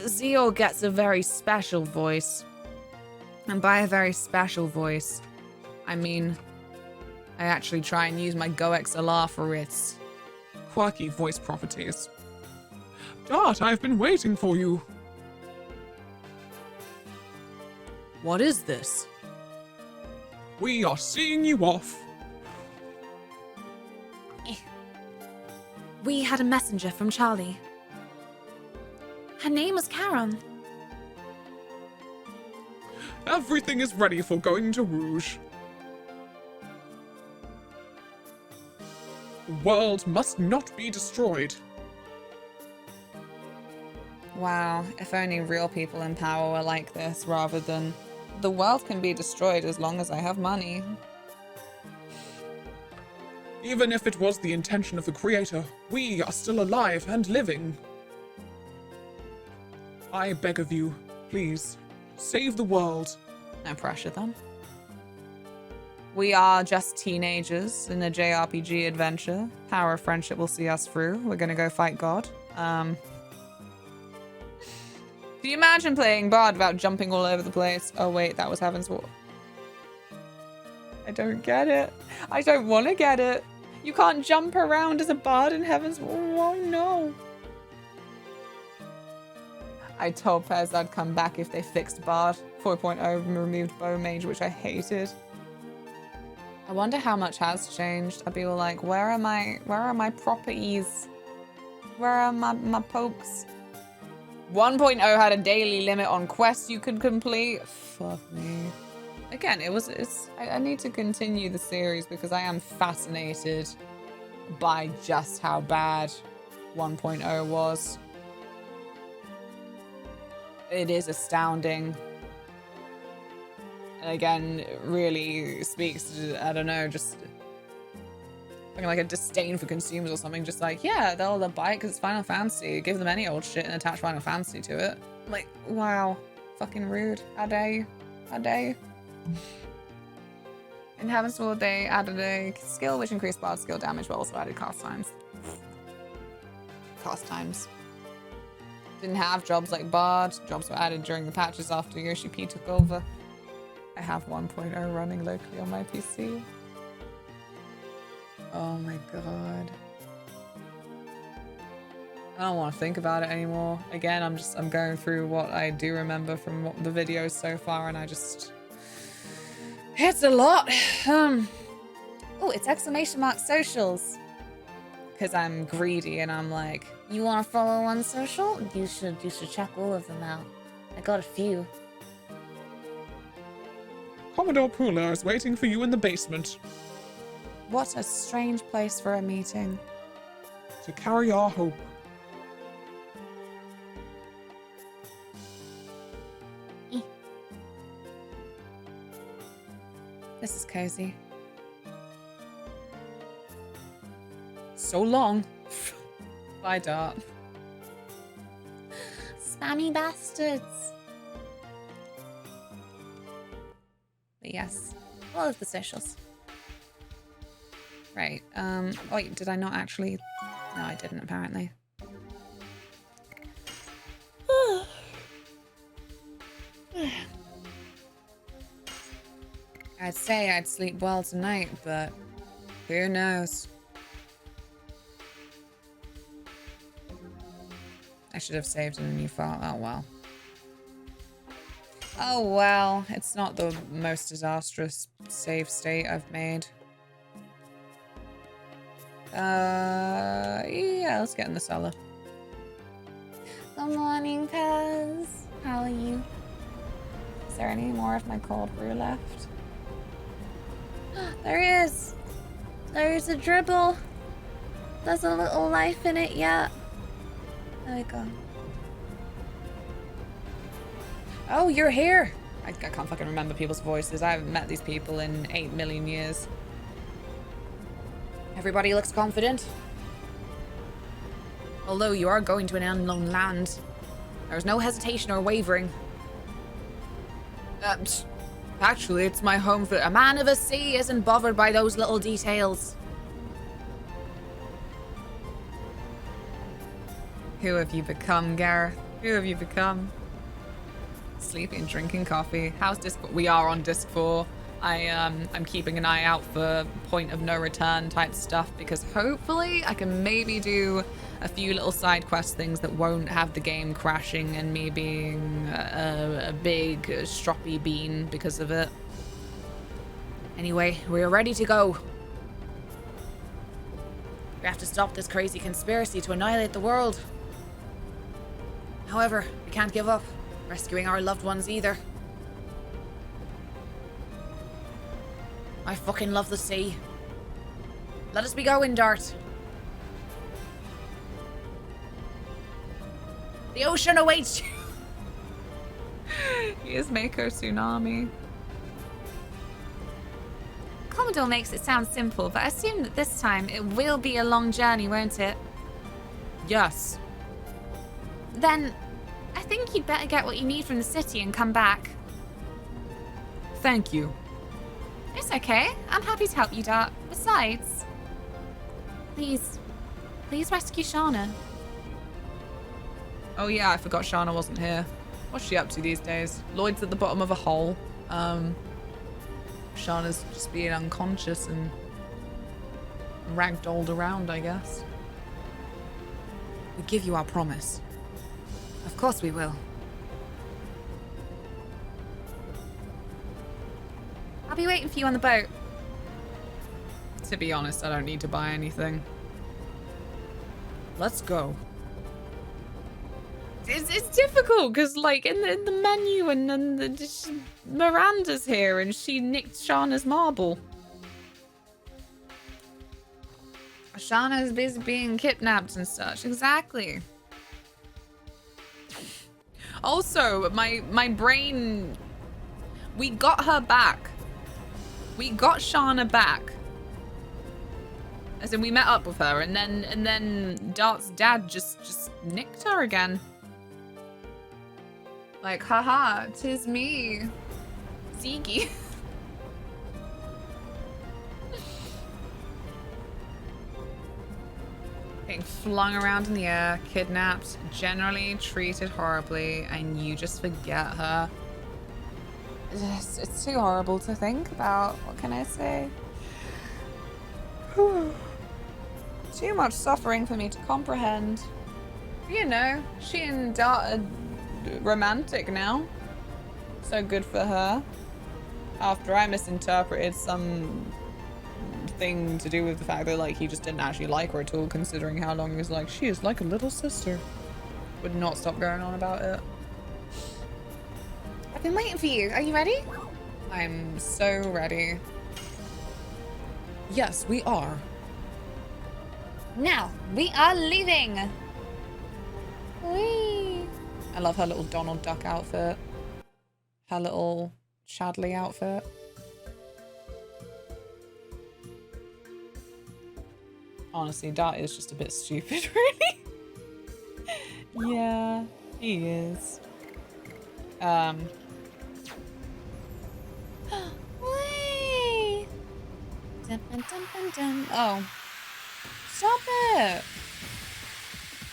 Speaker 2: Zeo gets a very special voice. And by a very special voice, I mean, I actually try and use my GoXLR for its
Speaker 5: quirky voice properties. Dart, I've been waiting for you.
Speaker 1: What is this?
Speaker 5: We are seeing you off.
Speaker 4: We had a messenger from Charlie. Her name was Karen.
Speaker 5: Everything is ready for going to Rouge. The world must not be destroyed.
Speaker 2: wow, if only real people in power were like this rather than the world can be destroyed as long as I have money.
Speaker 5: Even if it was the intention of the Creator, we are still alive and living. I beg of you, please, save the world.
Speaker 2: No pressure then. We are just teenagers in a JRPG adventure. Power of friendship will see us through. We're gonna go fight God. Do you imagine playing Bard without jumping all over the place? Oh wait, that was Heaven's War. I don't get it. I don't want to get it. You can't jump around as a Bard in Heaven's War. Oh no. I told Pez I'd come back if they fixed Bard 4.0 and removed Bow Mage, which I hated. I wonder how much has changed. I'd be all like, where are my properties? Where are my pokes? 1.0 had a daily limit on quests you could complete. Fuck me. Again, I need to continue the series because I am fascinated by just how bad 1.0 was. It is astounding. And again, it really speaks to, I don't know, just like a disdain for consumers or something. Just like, yeah, they'll buy it because it's Final Fantasy. Give them any old shit and attach Final Fantasy to it. Like, wow. Fucking rude. How dare you? How dare you? In Heaven's War, they added a skill which increased Bard skill damage, but also added cast times. Cast times. Didn't have jobs like Bard. Jobs were added during the patches after Yoshi P took over. I have 1.0 running locally on my PC. Oh my god. I don't want to think about it anymore. Again, I'm going through what I do remember from the videos so far, and it's a lot. Oh, it's exclamation mark socials. Because I'm greedy and I'm like,
Speaker 4: You want to follow one social? You should check all of them out. I got a few.
Speaker 5: Commodore Pula is waiting for you in the basement
Speaker 2: what a strange place for a meeting.
Speaker 5: to carry our hope.
Speaker 2: This is cozy. So long. Bye, Dart.
Speaker 4: Spammy bastards.
Speaker 2: But yes, all of the socials. Right. Wait, did I not actually? No, I didn't, apparently. I'd say I'd sleep well tonight, but who knows? I should have saved in a new file. Oh well. Oh well, it's not the most disastrous save state I've made. Yeah, let's get in the cellar. Good morning, Pez. How are you? Is there any more of my cold brew left? There is. There's a dribble. There's a little life in it yet. There we go. Oh, you're here. I can't fucking remember people's voices. I haven't met these people in 8 million years. Everybody looks confident. Although you are going to an unknown land, there's no hesitation or wavering. Actually, it's my home for a man of the sea isn't bothered by those little details. Who have you become, Gareth? Who have you become? Sleeping, drinking coffee. How's disc? We are on disc 4. I'm keeping an eye out for point of no return type stuff because hopefully I can maybe do a few little side quest things that won't have the game crashing and me being a big stroppy bean because of it. Anyway, we're ready to go. We have to stop this crazy conspiracy to annihilate the world. However, we can't give up rescuing our loved ones either. I fucking love the sea. Let us be going, Dart. The ocean awaits you. He is Mako Tsunami. Commodore makes it sound simple, but I assume that this time it will be a long journey, won't it? Yes. Then, I think you'd better get what you need from the city and come back.
Speaker 5: Thank you.
Speaker 2: It's okay. I'm happy to help you, Dart. Besides, please rescue Shauna.
Speaker 1: Oh yeah, I forgot Shana wasn't here. What's she up to these days? Lloyd's at the bottom of a hole. Shana's just being unconscious and ragdolled around, I guess.
Speaker 2: We give you our promise. Of course we will. I'll be waiting for you on the boat.
Speaker 1: To be honest, I don't need to buy anything. Let's go. It's difficult because, like, in the menu and then Miranda's here and she nicked Shana's marble. Shana's busy being kidnapped and such. Exactly. Also, my brain. We got her back. We got Shana back. As in, we met up with her, and then Dart's dad just nicked her again. Like, haha, 'tis me, Ziggy. Getting flung around in the air, kidnapped, generally treated horribly, and you just forget her. It's too horrible to think about. What can I say? Too much suffering for me to comprehend. You know, she and Dart are romantic now. So good for her. After I misinterpreted some thing to do with the fact that, like, he just didn't actually like her at all, considering how long he was like, she is like a little sister. Would not stop going on about it.
Speaker 2: I've been waiting for you. Are you ready?
Speaker 1: I'm so ready. Yes, we are.
Speaker 2: Now, we are leaving. Whee!
Speaker 1: I love her little Donald Duck outfit. Her little Chadley outfit. Honestly, Dart is just a bit stupid, really. Yeah, he is.
Speaker 2: Whee! Dun, dun, dun, dun, dun.
Speaker 1: Oh. Stop it!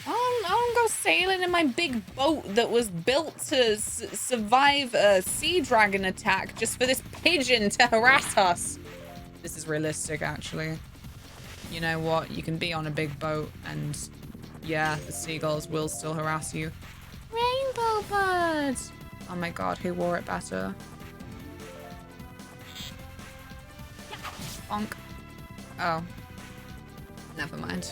Speaker 1: I don't go sailing in my big boat that was built to survive a sea dragon attack just for this pigeon to harass us. This is realistic, actually. You know what? You can be on a big boat and, yeah, the seagulls will still harass you. Rainbow bird! Oh my god, who wore it better? Bonk. Oh. Never mind.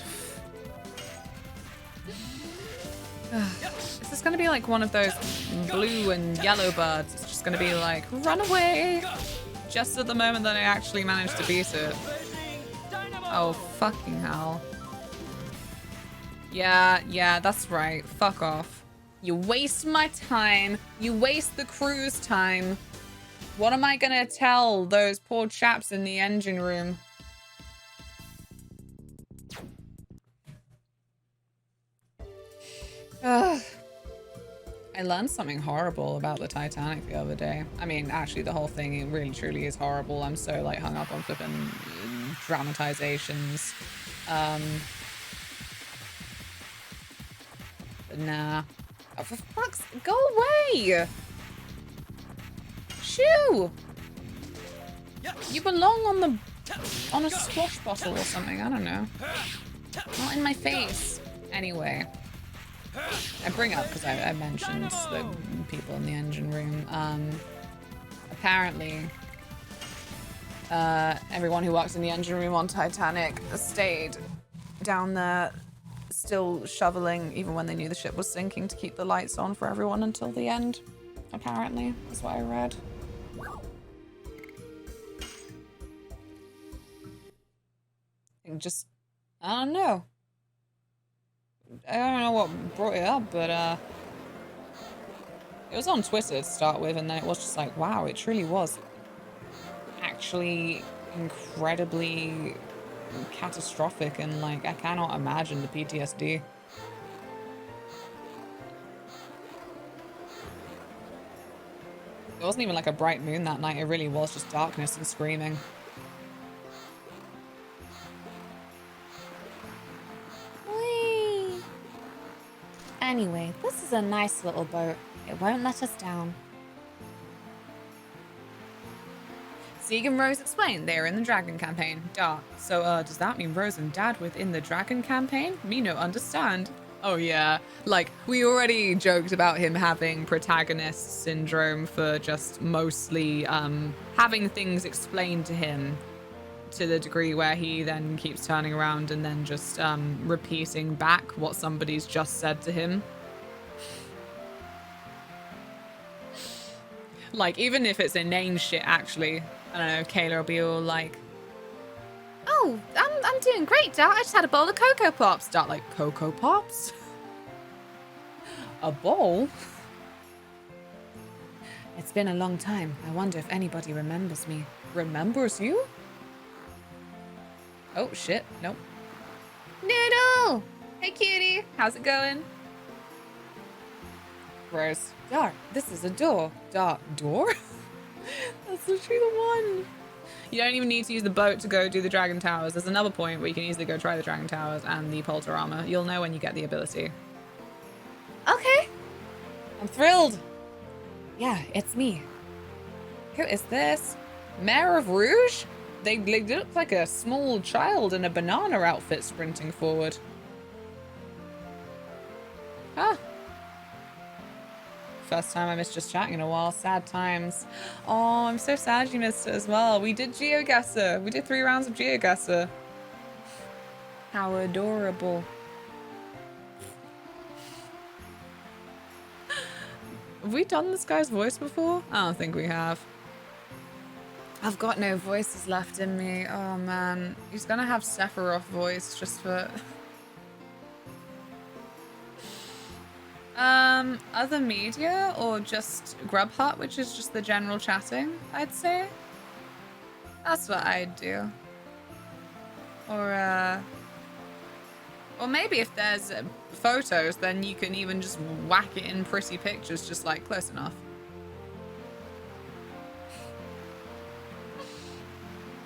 Speaker 1: This is going to be like one of those blue and yellow birds. It's just going to be like, run away. Just at the moment that I actually managed to beat it. Oh, fucking hell. Yeah, that's right. Fuck off. You waste my time. You waste the crew's time. What am I going to tell those poor chaps in the engine room? Ugh. I learned something horrible about the Titanic the other day. I mean, actually, the whole thing, it really truly is horrible. I'm so, like, hung up on flipping dramatizations. But nah. Oh, for fuck's... Go away! Shoo! You belong on a squash bottle or something. I don't know. Not in my face. Anyway. I bring up because I mentioned the people in the engine room. Apparently, everyone who works in the engine room on Titanic stayed down there still shoveling even when they knew the ship was sinking to keep the lights on for everyone until the end. Apparently, that's what I read. And just, I don't know. I don't know what brought it up, but it was on Twitter to start with, and then it was just like, wow, it truly was actually incredibly catastrophic, and like, I cannot imagine the PTSD. It wasn't even like a bright moon that night, it really was just darkness and screaming.
Speaker 2: Anyway, this is a nice little boat. It won't let us down.
Speaker 1: Sieg and Rose explained they were in the Dragon campaign. Duh. So, does that mean Rose and Dad within the Dragon campaign? Me no understand. Oh yeah, like, we already joked about him having protagonist syndrome for just mostly, having things explained to him to the degree where he then keeps turning around and then just repeating back what somebody's just said to him. Like, even if it's inane shit, actually. I don't know, Kayla will be all like, oh, I'm doing great, Dad. I just had a bowl of Cocoa Pops. Dad, like, Cocoa Pops? A bowl?
Speaker 2: It's been a long time. I wonder if anybody remembers me.
Speaker 1: Remembers you? Oh, shit. Nope.
Speaker 2: Noodle!
Speaker 1: Hey, cutie. How's it going? Rose. Dar, this is a door. Door? That's literally the one. You don't even need to use the boat to go do the Dragon Towers. There's another point where you can easily go try the Dragon Towers and the Polter Armor. You'll know when you get the ability.
Speaker 2: Okay.
Speaker 1: I'm thrilled. Yeah, it's me. Who is this? Mayor of Rouge? They look like a small child in a banana outfit sprinting forward. Huh. First time I missed just chatting in a while. Sad times. Oh, I'm so sad you missed it as well. We did GeoGuessr. We did 3 rounds of GeoGuessr. How adorable. Have we done this guy's voice before? I don't think we have. I've got no voices left in me. Oh man. He's gonna have Sephiroth voice just for... Other media or just Grubhub, which is just the general chatting, I'd say. That's what I'd do. Or maybe if there's photos, then you can even just whack it in pretty pictures, just like close enough.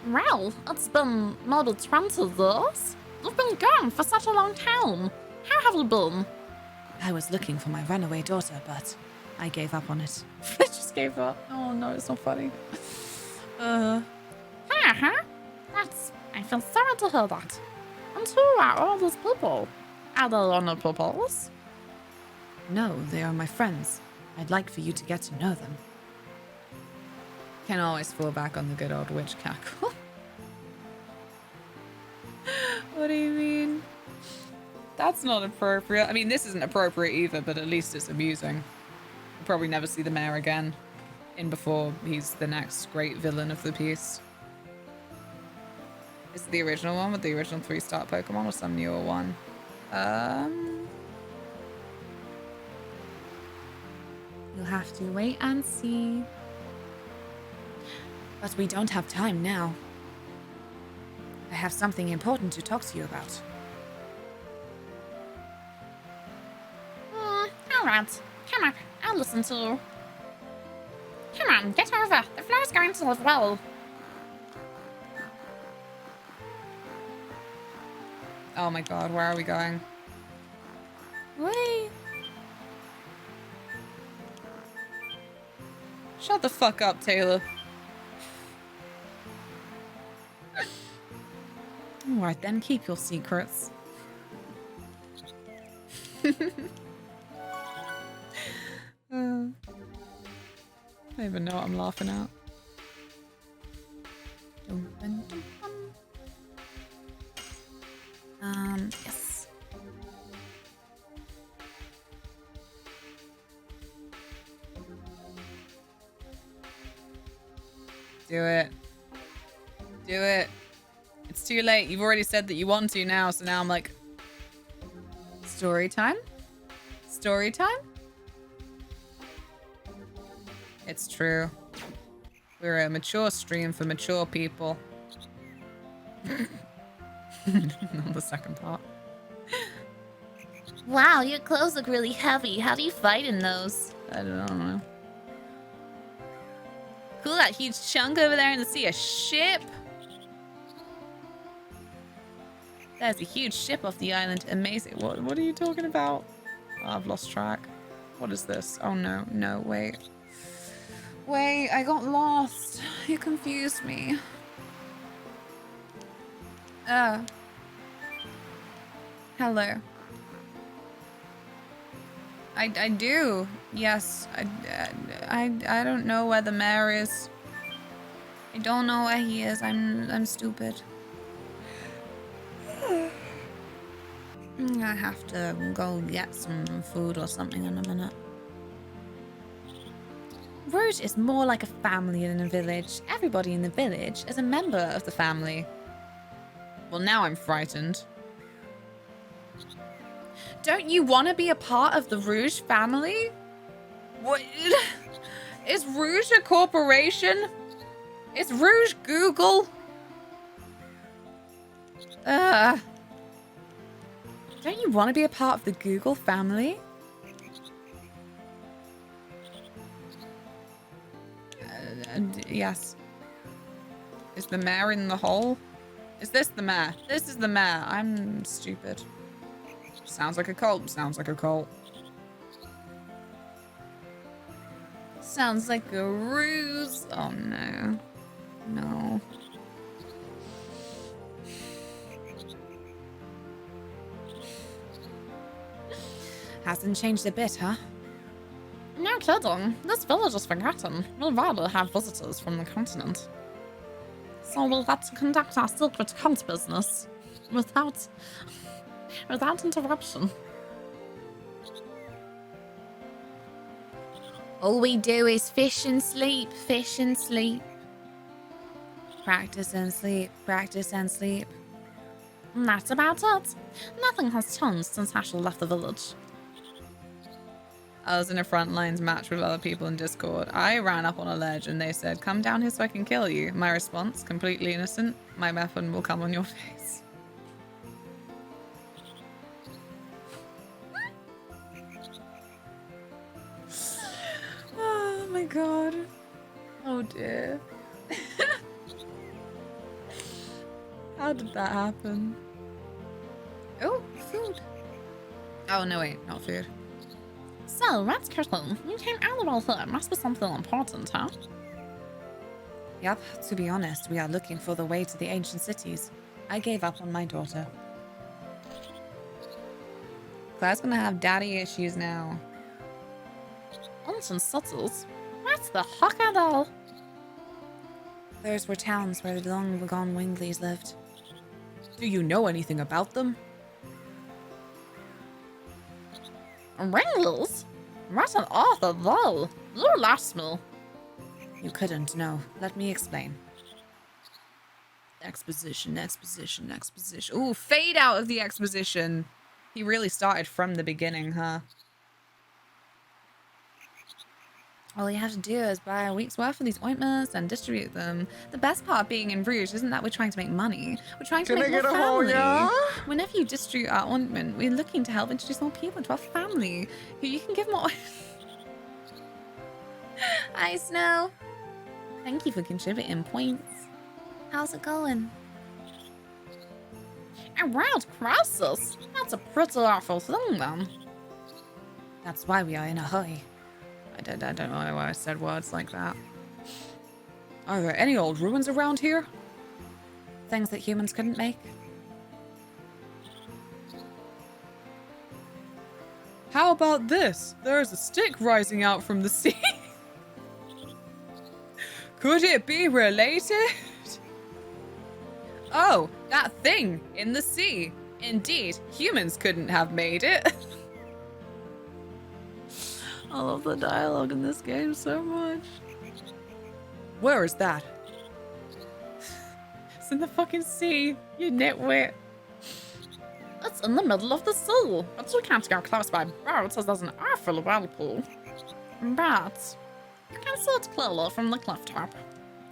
Speaker 6: Well, it's been maybe 20 years. You've been gone for such a long time. How have you been?
Speaker 2: I was looking for my runaway daughter, but I gave up on it.
Speaker 1: I just gave up. Oh no, it's not funny.
Speaker 6: I feel sorry to hear that. And who are all these people? Are they only pupils?
Speaker 2: No, they are my friends. I'd like for you to get to know them.
Speaker 1: Can always fall back on the good old witch cackle. What do you mean? That's not appropriate. I mean, this isn't appropriate either, but at least it's amusing. We'll probably never see the mayor again. In before he's the next great villain of the piece. Is it the original one with the original 3-star Pokemon or some newer one?
Speaker 2: You'll have to wait and see. But we don't have time now. I have something important to talk to you about.
Speaker 6: Alright. Come on, I'll listen to you. Come on, get over. The floor's going to live well.
Speaker 1: Oh my god, where are we going?
Speaker 2: Wait.
Speaker 1: Shut the fuck up, Taylor.
Speaker 2: Alright then, keep your secrets.
Speaker 1: I don't even know what I'm laughing at.
Speaker 2: Yes.
Speaker 1: Do it. Do it. It's too late. You've already said that you want to now, so now I'm like... Story time? Story time? It's true. We're a mature stream for mature people. Not the second part.
Speaker 6: Wow, your clothes look really heavy. How do you fight in those?
Speaker 1: I don't know. Cool, that huge chunk over there in the sea. A ship? There's a huge ship off the island. Amazing. What are you talking about? Oh, I've lost track. What is this? Oh no, no, wait. Wait, I got lost. You confused me. Hello. I do. Yes. I don't know where the mayor is. I don't know where he is. I'm stupid. I have to go get some food or something in a minute.
Speaker 2: Rouge is more like a family than a village. Everybody in the village is a member of the family.
Speaker 1: Well, now I'm frightened.
Speaker 2: Don't you want to be a part of the Rouge family?
Speaker 1: What? Is Rouge a corporation? Is Rouge Google?
Speaker 2: Don't you want to be a part of the Google family?
Speaker 1: Yes. Is the mayor in the hole? Is this the mayor? This is the mayor. I'm stupid. Sounds like a cult. Sounds like a cult. Sounds like a ruse. Oh no. No.
Speaker 2: Hasn't changed a bit, huh?
Speaker 6: No kidding. This village is forgotten. We rarely have visitors from the continent. So we'll have to conduct our secret cult business without interruption.
Speaker 2: All we do is fish and sleep, fish and sleep. Practice and sleep, practice and sleep.
Speaker 6: That's about it. Nothing has changed since Hashel left the village.
Speaker 1: I was in a front lines match with other people in Discord. I ran up on a ledge and they said, "Come down here so I can kill you." My response, completely innocent, "My weapon will come on your face." Oh my god. Oh dear. How did that happen? Oh, food. Oh no, wait, not food.
Speaker 6: So, Red Curtain, you came all the way here. Must be something important, huh?
Speaker 2: Yep, to be honest, we are looking for the way to the ancient cities. I gave up on my daughter.
Speaker 1: Claire's gonna have daddy issues now.
Speaker 6: Ancient cities? What the heck are they?
Speaker 2: Those were towns where the long-gone Wingleys lived.
Speaker 1: Do you know anything about them?
Speaker 6: Wrinkles? What on earth are they? You lost me.
Speaker 2: You couldn't, no. Let me explain. Exposition, exposition, exposition. Ooh, fade out of the exposition. He really started from the beginning, huh? All you have to do is buy a week's worth of these ointments and distribute them. The best part of being in Rouge isn't that we're trying to make money. We're trying to make more family. Whenever you distribute our ointment, we're looking to help introduce more people into our family who you can give more. Hi, Snow. Thank you for contributing points. How's it going?
Speaker 6: A wild crisis? That's a pretty awful thing, then.
Speaker 2: That's why we are in a hurry. I don't know why I said words like that. Are there any old ruins around here? Things that humans couldn't make? How about this? There's a stick rising out from the sea. Could it be related? Oh, that thing in the sea. Indeed, humans couldn't have made it. I love the dialogue in this game so much. Where is that? It's in the fucking sea, you nitwit.
Speaker 6: It's in the middle of the sea, but you can't go close by boats as there's an awful whirlpool. But you can see it clearly from the cliff top.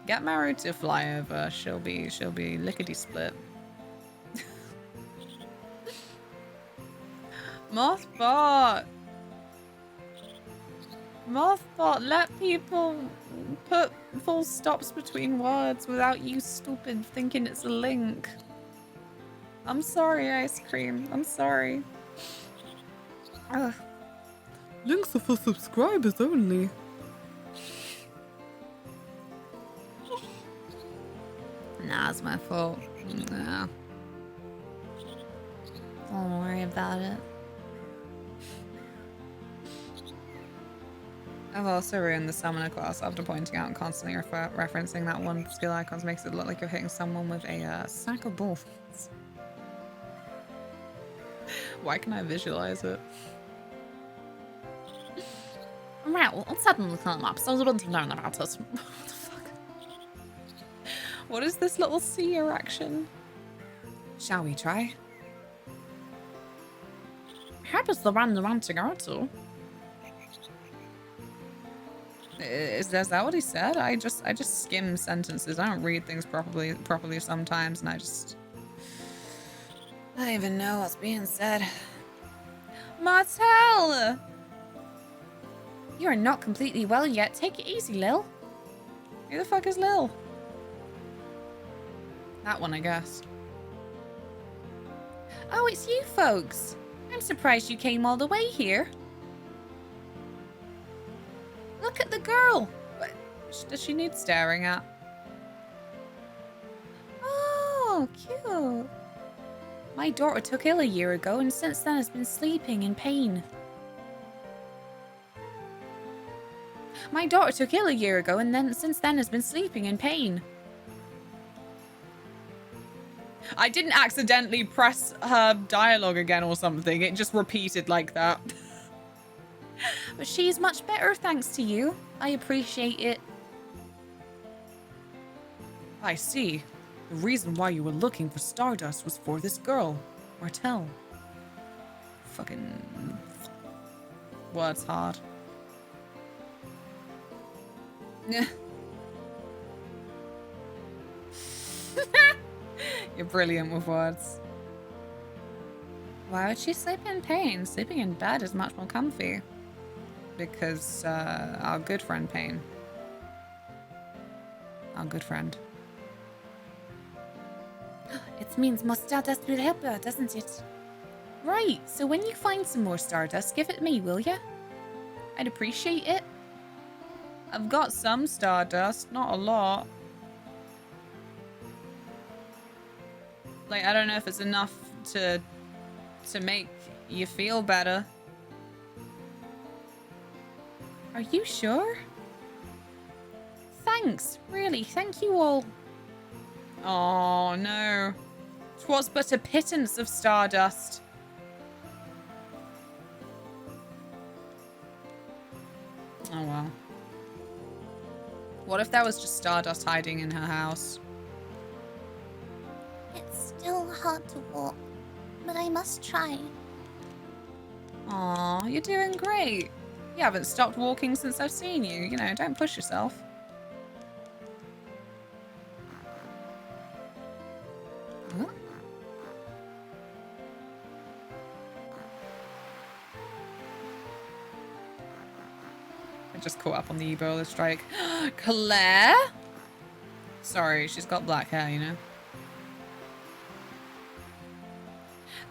Speaker 2: Get married to Flyover. She'll be lickety split. Mothbot, let people put full stops between words without you stupid thinking it's a link. I'm sorry, ice cream. I'm sorry. Ugh. Links are for subscribers only. Nah, it's my fault. Nah. Don't worry about it. I've also ruined the summoner class after pointing out and constantly referencing that one skill icons makes it look like you're hitting someone with a sack of balls. Why can I visualize it?
Speaker 6: Well, it suddenly came up, so I want to learn about it.
Speaker 2: What the fuck? What is this little sea erection? Shall we try?
Speaker 6: Perhaps it's the one you want to go to.
Speaker 2: Is that what he said? I just skim sentences. I don't read things properly sometimes, and I don't even know what's being said. Martel! You are not completely well yet. Take it easy, Lil. Who the fuck is Lil? That one, I guess. Oh, it's you folks. I'm surprised you came all the way here. Look at the girl. What? Does she need staring at? Oh, cute. My daughter took ill a year ago and since then has been sleeping in pain. My daughter took ill a year ago and since then has been sleeping in pain. I didn't accidentally press her dialogue again or something. It just repeated like that. But she's much better thanks to you. I appreciate it. I see. The reason why you were looking for Stardust was for this girl, Martel. Fucking words hard. You're brilliant with words. Why would she sleep in pain? Sleeping in bed is much more comfy. Because our good friend Pain. Our good friend. It means more Stardust will help her, doesn't it? Right, so when you find some more Stardust, give it me, will ya? I'd appreciate it. I've got some Stardust, not a lot. Like, I don't know if it's enough to make you feel better. Are you sure? Thanks, really, thank you all. Oh no. 'Twas but a pittance of Stardust. Oh, well. What if that was just Stardust hiding in her house?
Speaker 4: It's still hard to walk, but I must try.
Speaker 2: Aw, you're doing great. You haven't stopped walking since I've seen you. You know, don't push yourself. Huh? I just caught up on the Ebola strike. Claire? Sorry, she's got black hair, you know.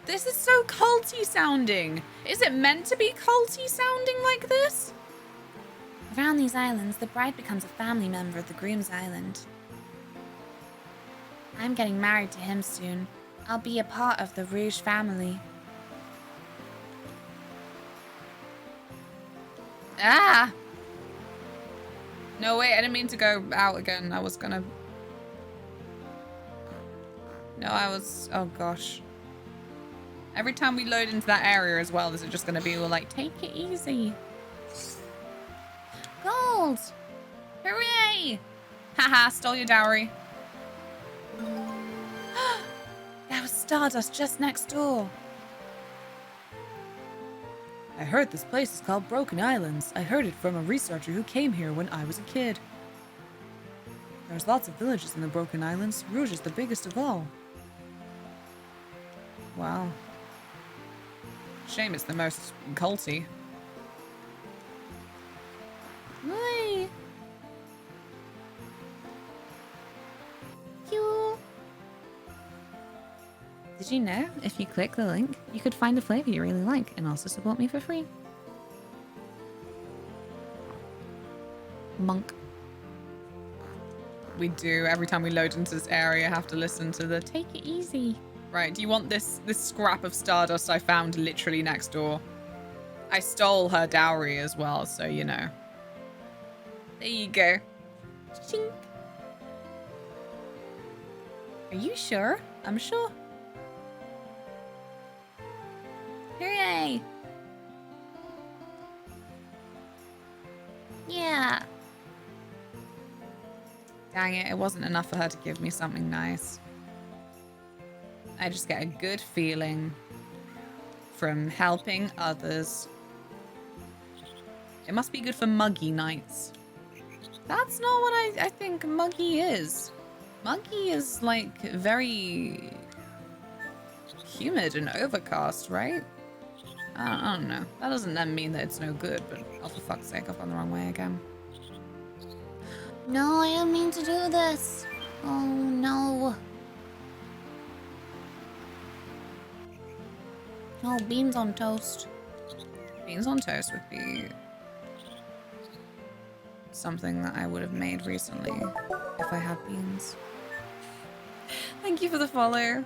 Speaker 2: This is so culty sounding. Is it meant to be culty sounding like this?
Speaker 4: Around these islands, the bride becomes a family member of the groom's island. I'm getting married to him soon. I'll be a part of the Rouge family.
Speaker 2: Ah! No, wait, I didn't mean to go out again. I was gonna... No, I was... Oh, gosh. Every time we load into that area as well, is it just gonna be all like, take it easy? Gold! Hooray! Haha, stole your dowry.
Speaker 4: That was Stardust just next door.
Speaker 2: I heard this place is called Broken Islands. I heard it from a researcher who came here when I was a kid. There's lots of villages in the Broken Islands. Rouge is the biggest of all. Wow. Shame it's the most culty.
Speaker 4: Hi. You.
Speaker 2: Did you know if you click the link, you could find a flavor you really like and also support me for free? Monk. We do, every time we load into this area, have to listen to the take it easy. Right, do you want this scrap of Stardust I found literally next door? I stole her dowry as well, so you know. There you go. Chink. Are you sure? I'm sure. Hooray!
Speaker 4: Yeah.
Speaker 2: Dang it, it wasn't enough for her to give me something nice. I just get a good feeling from helping others. It must be good for muggy nights. That's not what I think muggy is. Muggy is like very humid and overcast, right? I don't know. That doesn't then mean that it's no good, but oh, for fuck's sake, I've gone the wrong way again.
Speaker 4: No, I didn't mean to do this. Oh no. No, beans on toast.
Speaker 2: Beans on toast would be something that I would have made recently if I had beans. Thank you for the follow.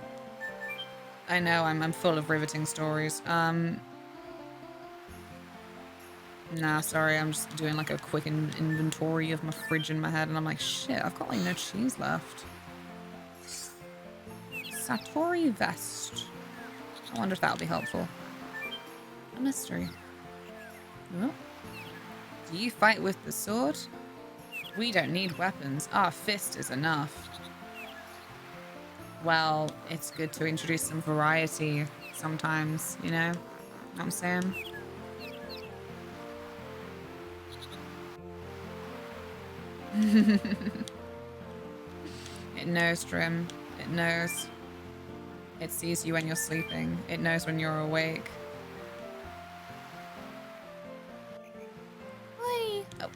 Speaker 2: I know, I'm full of riveting stories. Nah, sorry, I'm just doing like a quick inventory of my fridge in my head, and I'm like, shit, I've got like no cheese left. Satori vest. I wonder if that'll be helpful. A mystery. Oh. Do you fight with the sword? We don't need weapons. Our fist is enough. Well, it's good to introduce some variety sometimes, you know? Know what I'm saying? It knows, Trim. It knows. It sees you when you're sleeping. It knows when you're awake.
Speaker 4: Hi.
Speaker 2: Oh.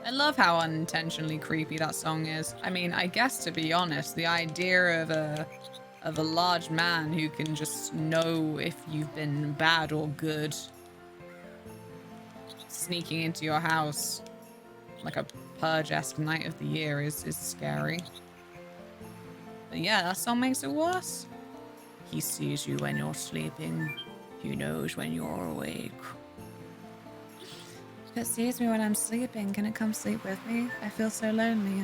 Speaker 2: I love how unintentionally creepy that song is. I mean, I guess to be honest, the idea of a large man who can just know if you've been bad or good sneaking into your house like a purge-esque night of the year is scary. But yeah, that song makes it worse. He sees you when you're sleeping. He knows when you're awake. If it sees me when I'm sleeping, can it come sleep with me? I feel so lonely.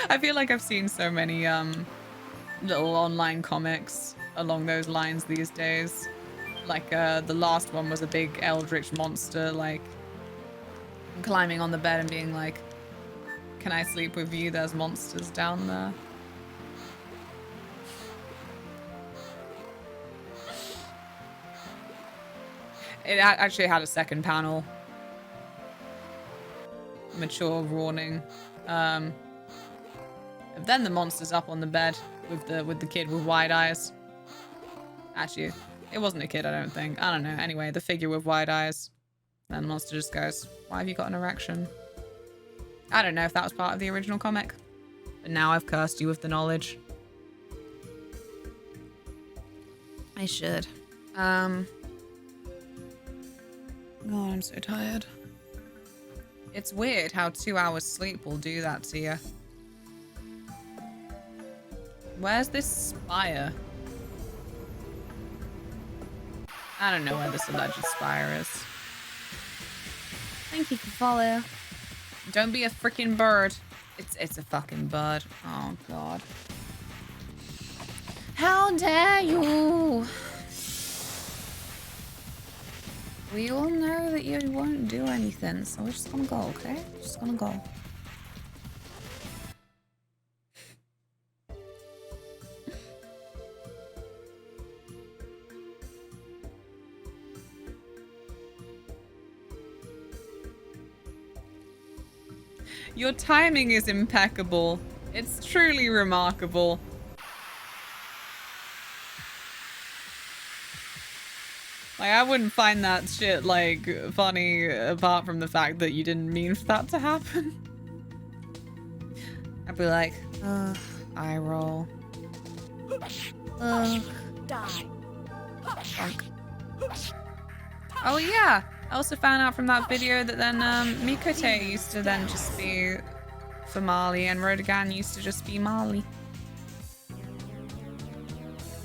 Speaker 2: I feel like I've seen so many little online comics along those lines these days. Like the last one was a big eldritch monster, like And climbing on the bed and being like, can I sleep with you? There's monsters down there. It actually had a second panel. Mature warning. Then the monster's up on the bed with the kid with wide eyes. Actually, it wasn't a kid, I don't think. I don't know. Anyway, the figure with wide eyes. Then the monster just goes, why have you got an erection? I don't know if that was part of the original comic. But now I've cursed you with the knowledge. I should. God, I'm so tired. It's weird how 2 hours sleep will do that to you. Where's this spire? I don't know where this alleged spire is.
Speaker 4: Thank you for follow.
Speaker 2: Don't be a freaking bird. It's a fucking bird. Oh god.
Speaker 4: How dare you? We all know that you won't do anything, so we're just gonna go, okay? Just gonna go.
Speaker 2: Your timing is impeccable. It's truly remarkable. Like, I wouldn't find that shit, like, funny apart from the fact that you didn't mean for that to happen. I'd be like, eye roll.
Speaker 3: Die.
Speaker 2: Funk. Oh yeah, I also found out from that video that then Mikote used to then just be for Marley and Rodagan used to just be Marley.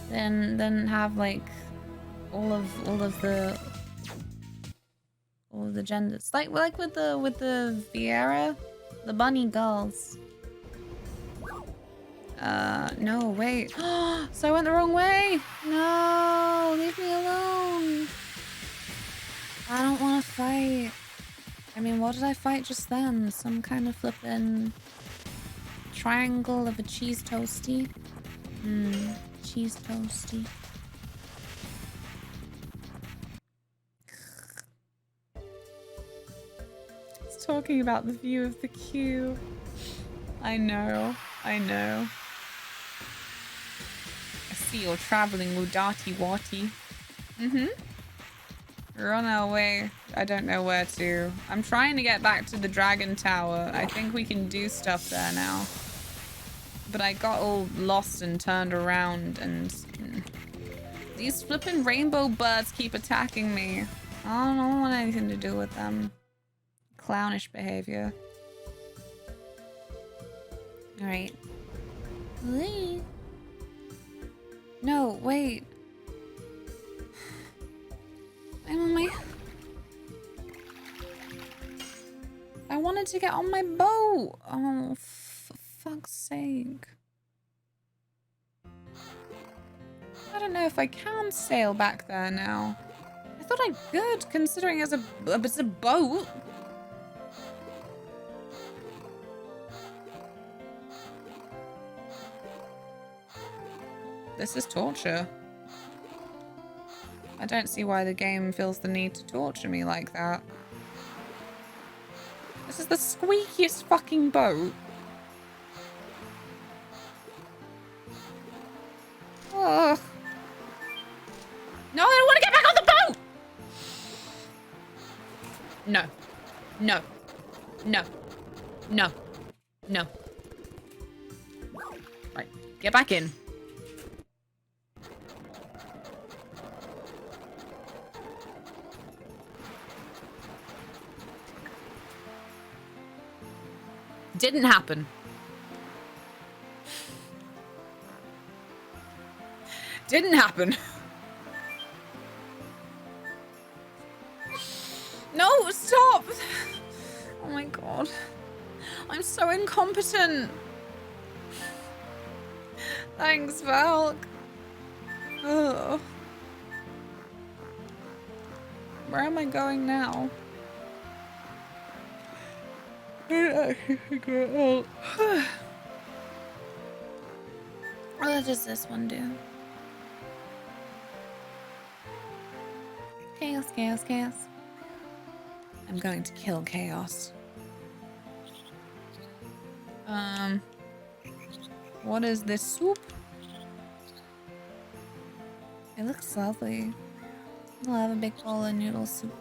Speaker 2: Then have like all of the genders. Like with the Vieira, the bunny girls. No, wait. So I went the wrong way. No, leave me alone. I don't want to fight. I mean, what did I fight just then? Some kind of flippin' triangle of a cheese toasty. Cheese toasty. It's talking about the view of the queue. I know. I see you're traveling with Darty Watty. We're on our way. I don't know where to. I'm trying to get back to the Dragon Tower. I think we can do stuff there now. But I got all lost and turned around and... These flippin' rainbow birds keep attacking me. I don't want anything to do with them. Clownish behavior. Alright. No, wait. I'm on my... I wanted to get on my boat. Oh, for fuck's sake. I don't know if I can sail back there now. I thought I could, considering it's a boat. This is torture. I don't see why the game feels the need to torture me like that. This is the squeakiest fucking boat. Ugh. No, I don't want to get back on the boat! No. No. No. No. No. Right. Get back in. Didn't happen. Didn't happen. No, stop! Oh my god. I'm so incompetent. Thanks, Valk. Ugh. Where am I going now? What does this one do? Chaos, chaos, chaos. I'm going to kill chaos. What is this soup? It looks lovely. I'll have a big bowl of noodle soup.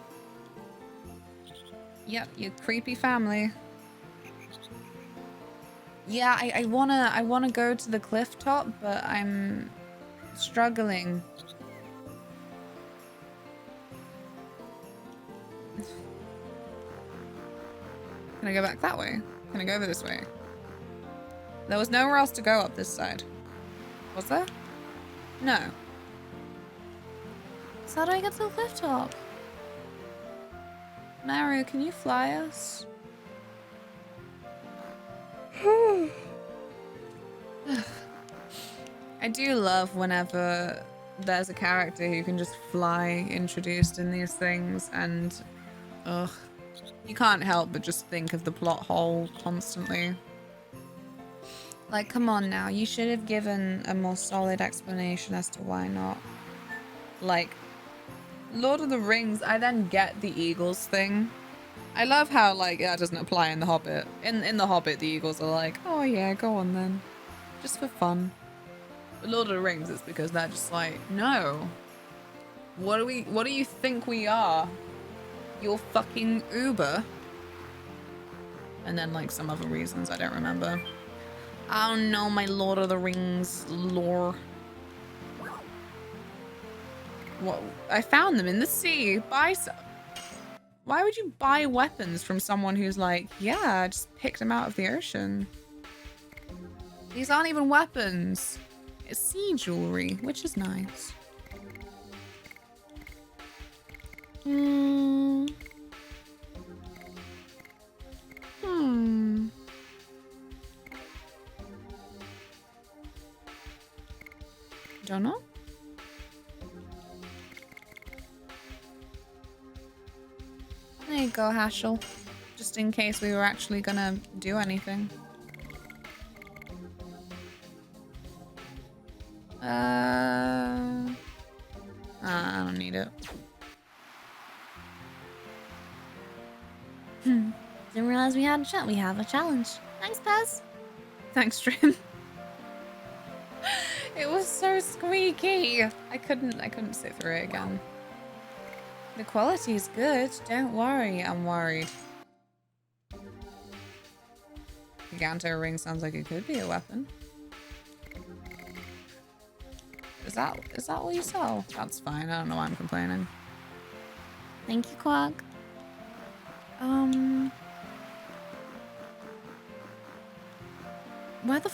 Speaker 2: Yep, you creepy family. Yeah, I wanna go to the cliff top, but I'm struggling. Can I go back that way? Can I go over this way? There was nowhere else to go up this side. Was there? No. So how do I get to the cliff top? Mario, can you fly us? I do love whenever there's a character who can just fly introduced in these things, and ugh, you can't help but just think of the plot hole constantly. Like, come on now, you should have given a more solid explanation as to why not. Like, Lord of the Rings, I then get the Eagles thing. I love how, like, that doesn't apply in The Hobbit. In The Hobbit, the Eagles are like, oh yeah, go on then. Just for fun. But Lord of the Rings, it's because they're just like, no. What do you think we are? You're fucking Uber. And then, like, some other reasons I don't remember. I don't know my Lord of the Rings lore. What? I found them in the sea. Buy some. Why would you buy weapons from someone who's like, yeah, I just picked them out of the ocean? These aren't even weapons. It's sea jewelry, which is nice. Don't know. There you go, Haschel. Just in case we were actually gonna do anything. I don't need it. Didn't realize we had a chat. We have a challenge. Thanks, Pez. Thanks, Trim. It was so squeaky. I couldn't sit through it again. The quality is good. Don't worry. I'm worried. Giganto ring sounds like it could be a weapon. Is that what you sell? That's fine. I don't know why I'm complaining. Thank you, Quark. Where the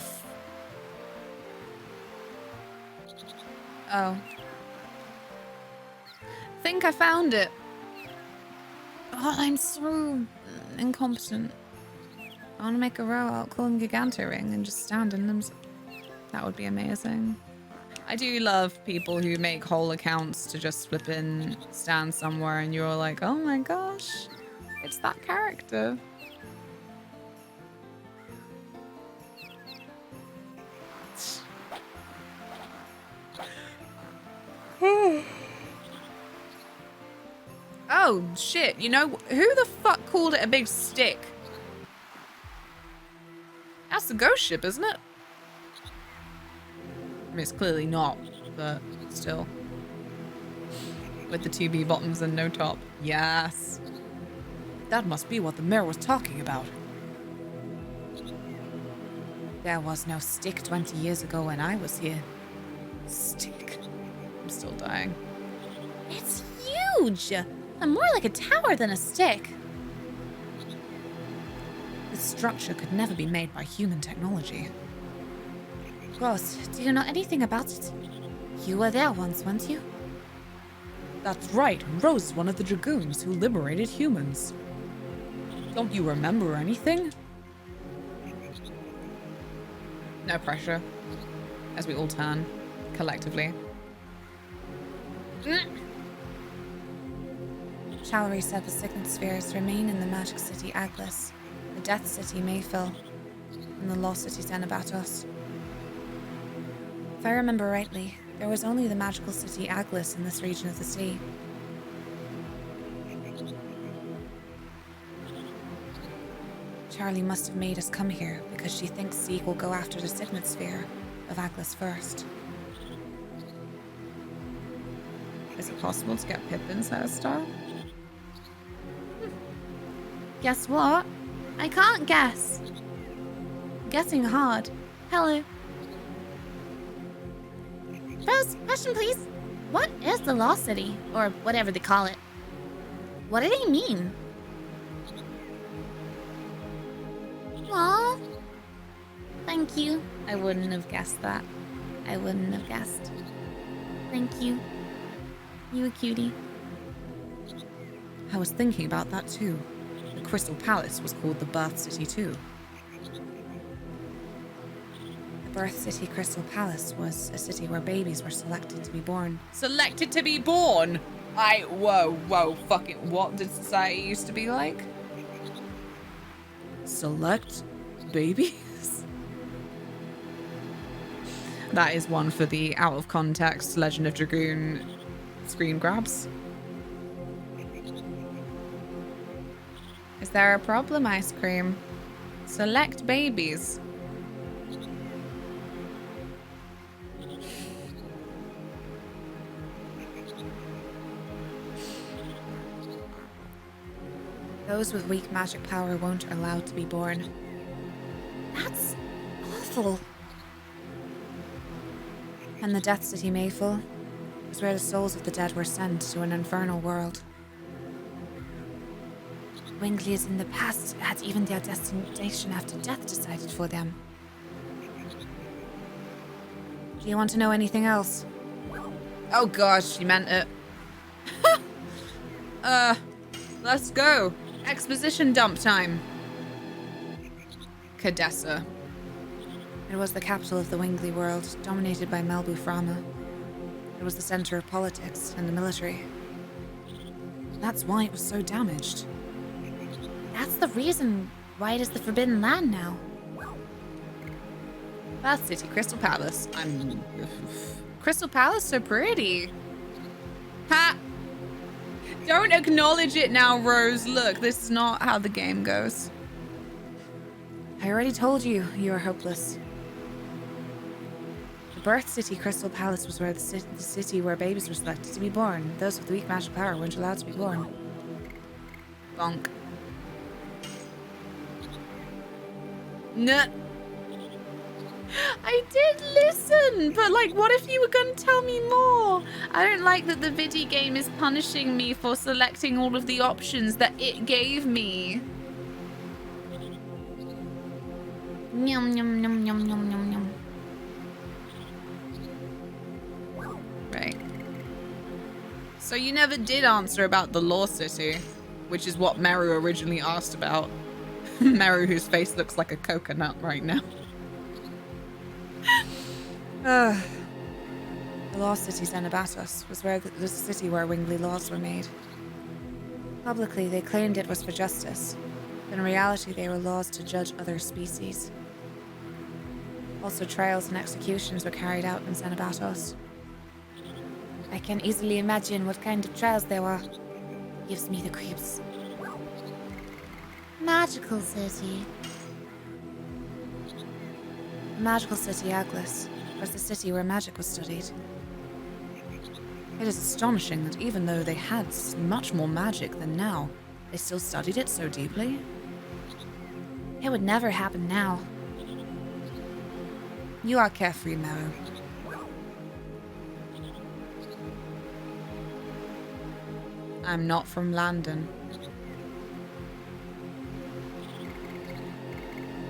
Speaker 2: Oh. Think I found it. Oh, I'm so incompetent. I want to make a row out, call him Giganto Ring, and just stand in them. That would be amazing. I do love people who make whole accounts to just flip in, stand somewhere, and you're like, oh my gosh, it's that character. Oh shit, you know, who the fuck called it a big stick? That's the ghost ship, isn't it? I mean, it's clearly not, but still. With the 2B bottoms and no top. Yes. That must be what the mayor was talking about. There was no stick 20 years ago when I was here. Stick. I'm still dying. It's huge! And more like a tower than a stick. This structure could never be made by human technology. Rose, do you know anything about it? You were there once, weren't you? That's right. Rose is one of the Dragoons who liberated humans. Don't you remember anything? No pressure. As we all turn, collectively. Challery said the signet spheres remain in the Magic City Aglis. The Death City Mayfill, and the Lost City Xenabatos. If I remember rightly, there was only the magical city Aglis in this region of the sea. Charlie must have made us come here because she thinks Zeke will go after the Signet Sphere of Aglis first.
Speaker 1: Is it possible to get Pippin's hairstyle?
Speaker 2: Guess what? I can't guess. Guessing hard. Hello. Rose, question please. What is the Lost City? Or whatever they call it. What do they mean? Aww. Thank you. I wouldn't have guessed that. I wouldn't have guessed. Thank you. You a cutie.
Speaker 1: I was thinking about that too. The Crystal Palace was called the Birth City too.
Speaker 2: The Birth City Crystal Palace was a city where babies were selected to be born.
Speaker 1: Selected to be born? Whoa, fucking what did society used to be like? Select babies? That is one for the out of context Legend of Dragoon screen grabs. Is there a problem, ice cream? Select babies.
Speaker 2: Those with weak magic power weren't allowed to be born. That's awful. And the Death City Mayfill was where the souls of the dead were sent to an infernal world. Winglies in the past had even their destination after death decided for them. Do you want to know anything else?
Speaker 1: Oh gosh, she meant it. Let's go. Exposition dump time. Cadessa.
Speaker 2: It was the capital of the Wingly world, dominated by Melbu Frama. It was the center of politics and the military. That's why it was so damaged. That's the reason why it is the Forbidden Land now.
Speaker 1: Bath City, Crystal Palace. Crystal Palace so pretty. Ha! Don't acknowledge it now, Rose. Look, this is not how the game goes.
Speaker 2: I already told you, you are hopeless. The Birth City Crystal Palace was where the city where babies were selected to be born. Those with weak magic power weren't allowed to be born.
Speaker 1: Bonk. Nuh. I did listen, but like, what if you were going to tell me more? I don't like that the video game is punishing me for selecting all of the options that it gave me.
Speaker 2: Yum, yum, yum, yum, yum, yum, yum.
Speaker 1: Right. So you never did answer about the Lost City, which is what Meru originally asked about. Meru, whose face looks like a coconut right now.
Speaker 2: The Lost City Xenabatos was where the city where Wingly laws were made. Publicly, they claimed it was for justice, but in reality, they were laws to judge other species. Also, trials and executions were carried out in Xenabatos. I can easily imagine what kind of trials there were. Gives me the creeps. Magical City. The magical city Aglis was the city where magic was studied.
Speaker 1: It is astonishing that even though they had much more magic than now, they still studied it so deeply.
Speaker 2: It would never happen now.
Speaker 1: You are carefree, Meru. I'm not from London.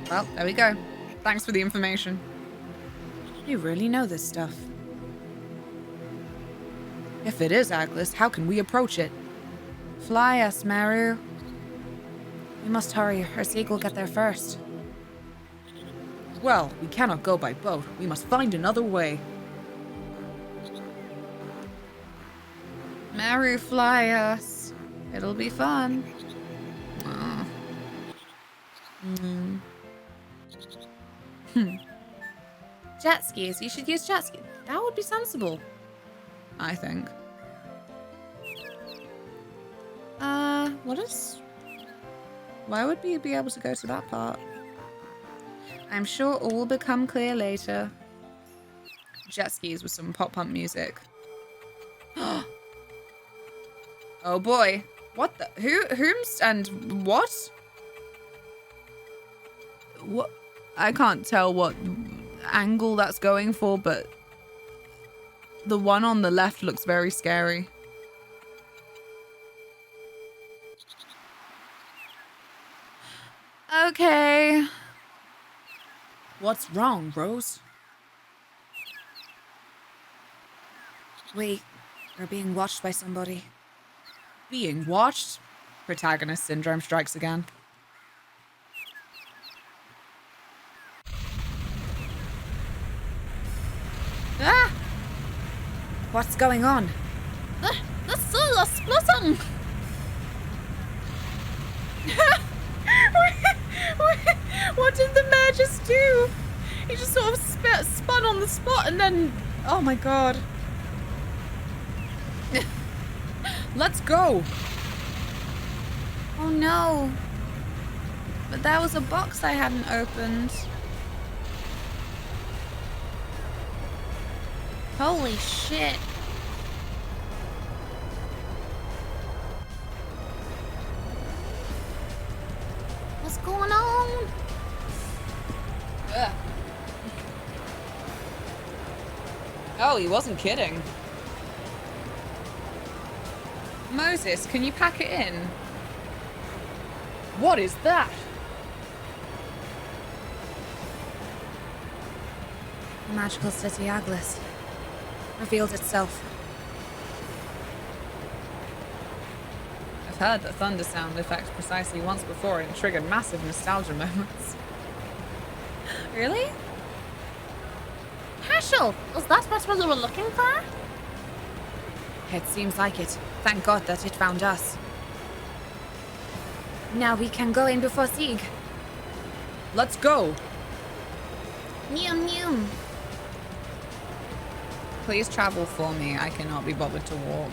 Speaker 1: Well, there we go. Thanks for the information. You really know this stuff. If it is Aglis, how can we approach it? Fly us, Meru.
Speaker 2: We must hurry, or Zeke will get there first.
Speaker 1: Well, we cannot go by boat. We must find another way. Meru, fly us. It'll be fun.
Speaker 2: Jet skis. You should use jet skis. That would be sensible, I think. What is... Why would we be able to go to that part? I'm sure all will become clear later. Jet skis with some pop-punk music. Oh boy. What the... Whom's and what? What? I can't tell what angle that's going for, but the one on the left looks very scary. Okay. What's wrong, Rose?
Speaker 4: We're being watched by somebody.
Speaker 2: Being watched? Protagonist syndrome strikes again.
Speaker 4: Ah! What's going on?
Speaker 6: The sea is splitting!
Speaker 2: What did the mayor just do? He just sort of spun on the spot and then... Oh my god. Let's go!
Speaker 4: Oh no. But there was a box I hadn't opened. Holy shit. What's going on?
Speaker 2: Ugh. Oh, he wasn't kidding. Moses, can you pack it in? What is that?
Speaker 4: The magical city Aglis revealed itself.
Speaker 2: I've heard the thunder sound effect precisely once before and it triggered massive nostalgia moments. Really?
Speaker 6: Herschel, is that what we were looking for?
Speaker 4: It seems like it. Thank God that it found us. Now we can go in before Sieg.
Speaker 2: Let's go!
Speaker 4: Neum neum.
Speaker 2: Please travel for me. I cannot be bothered to walk.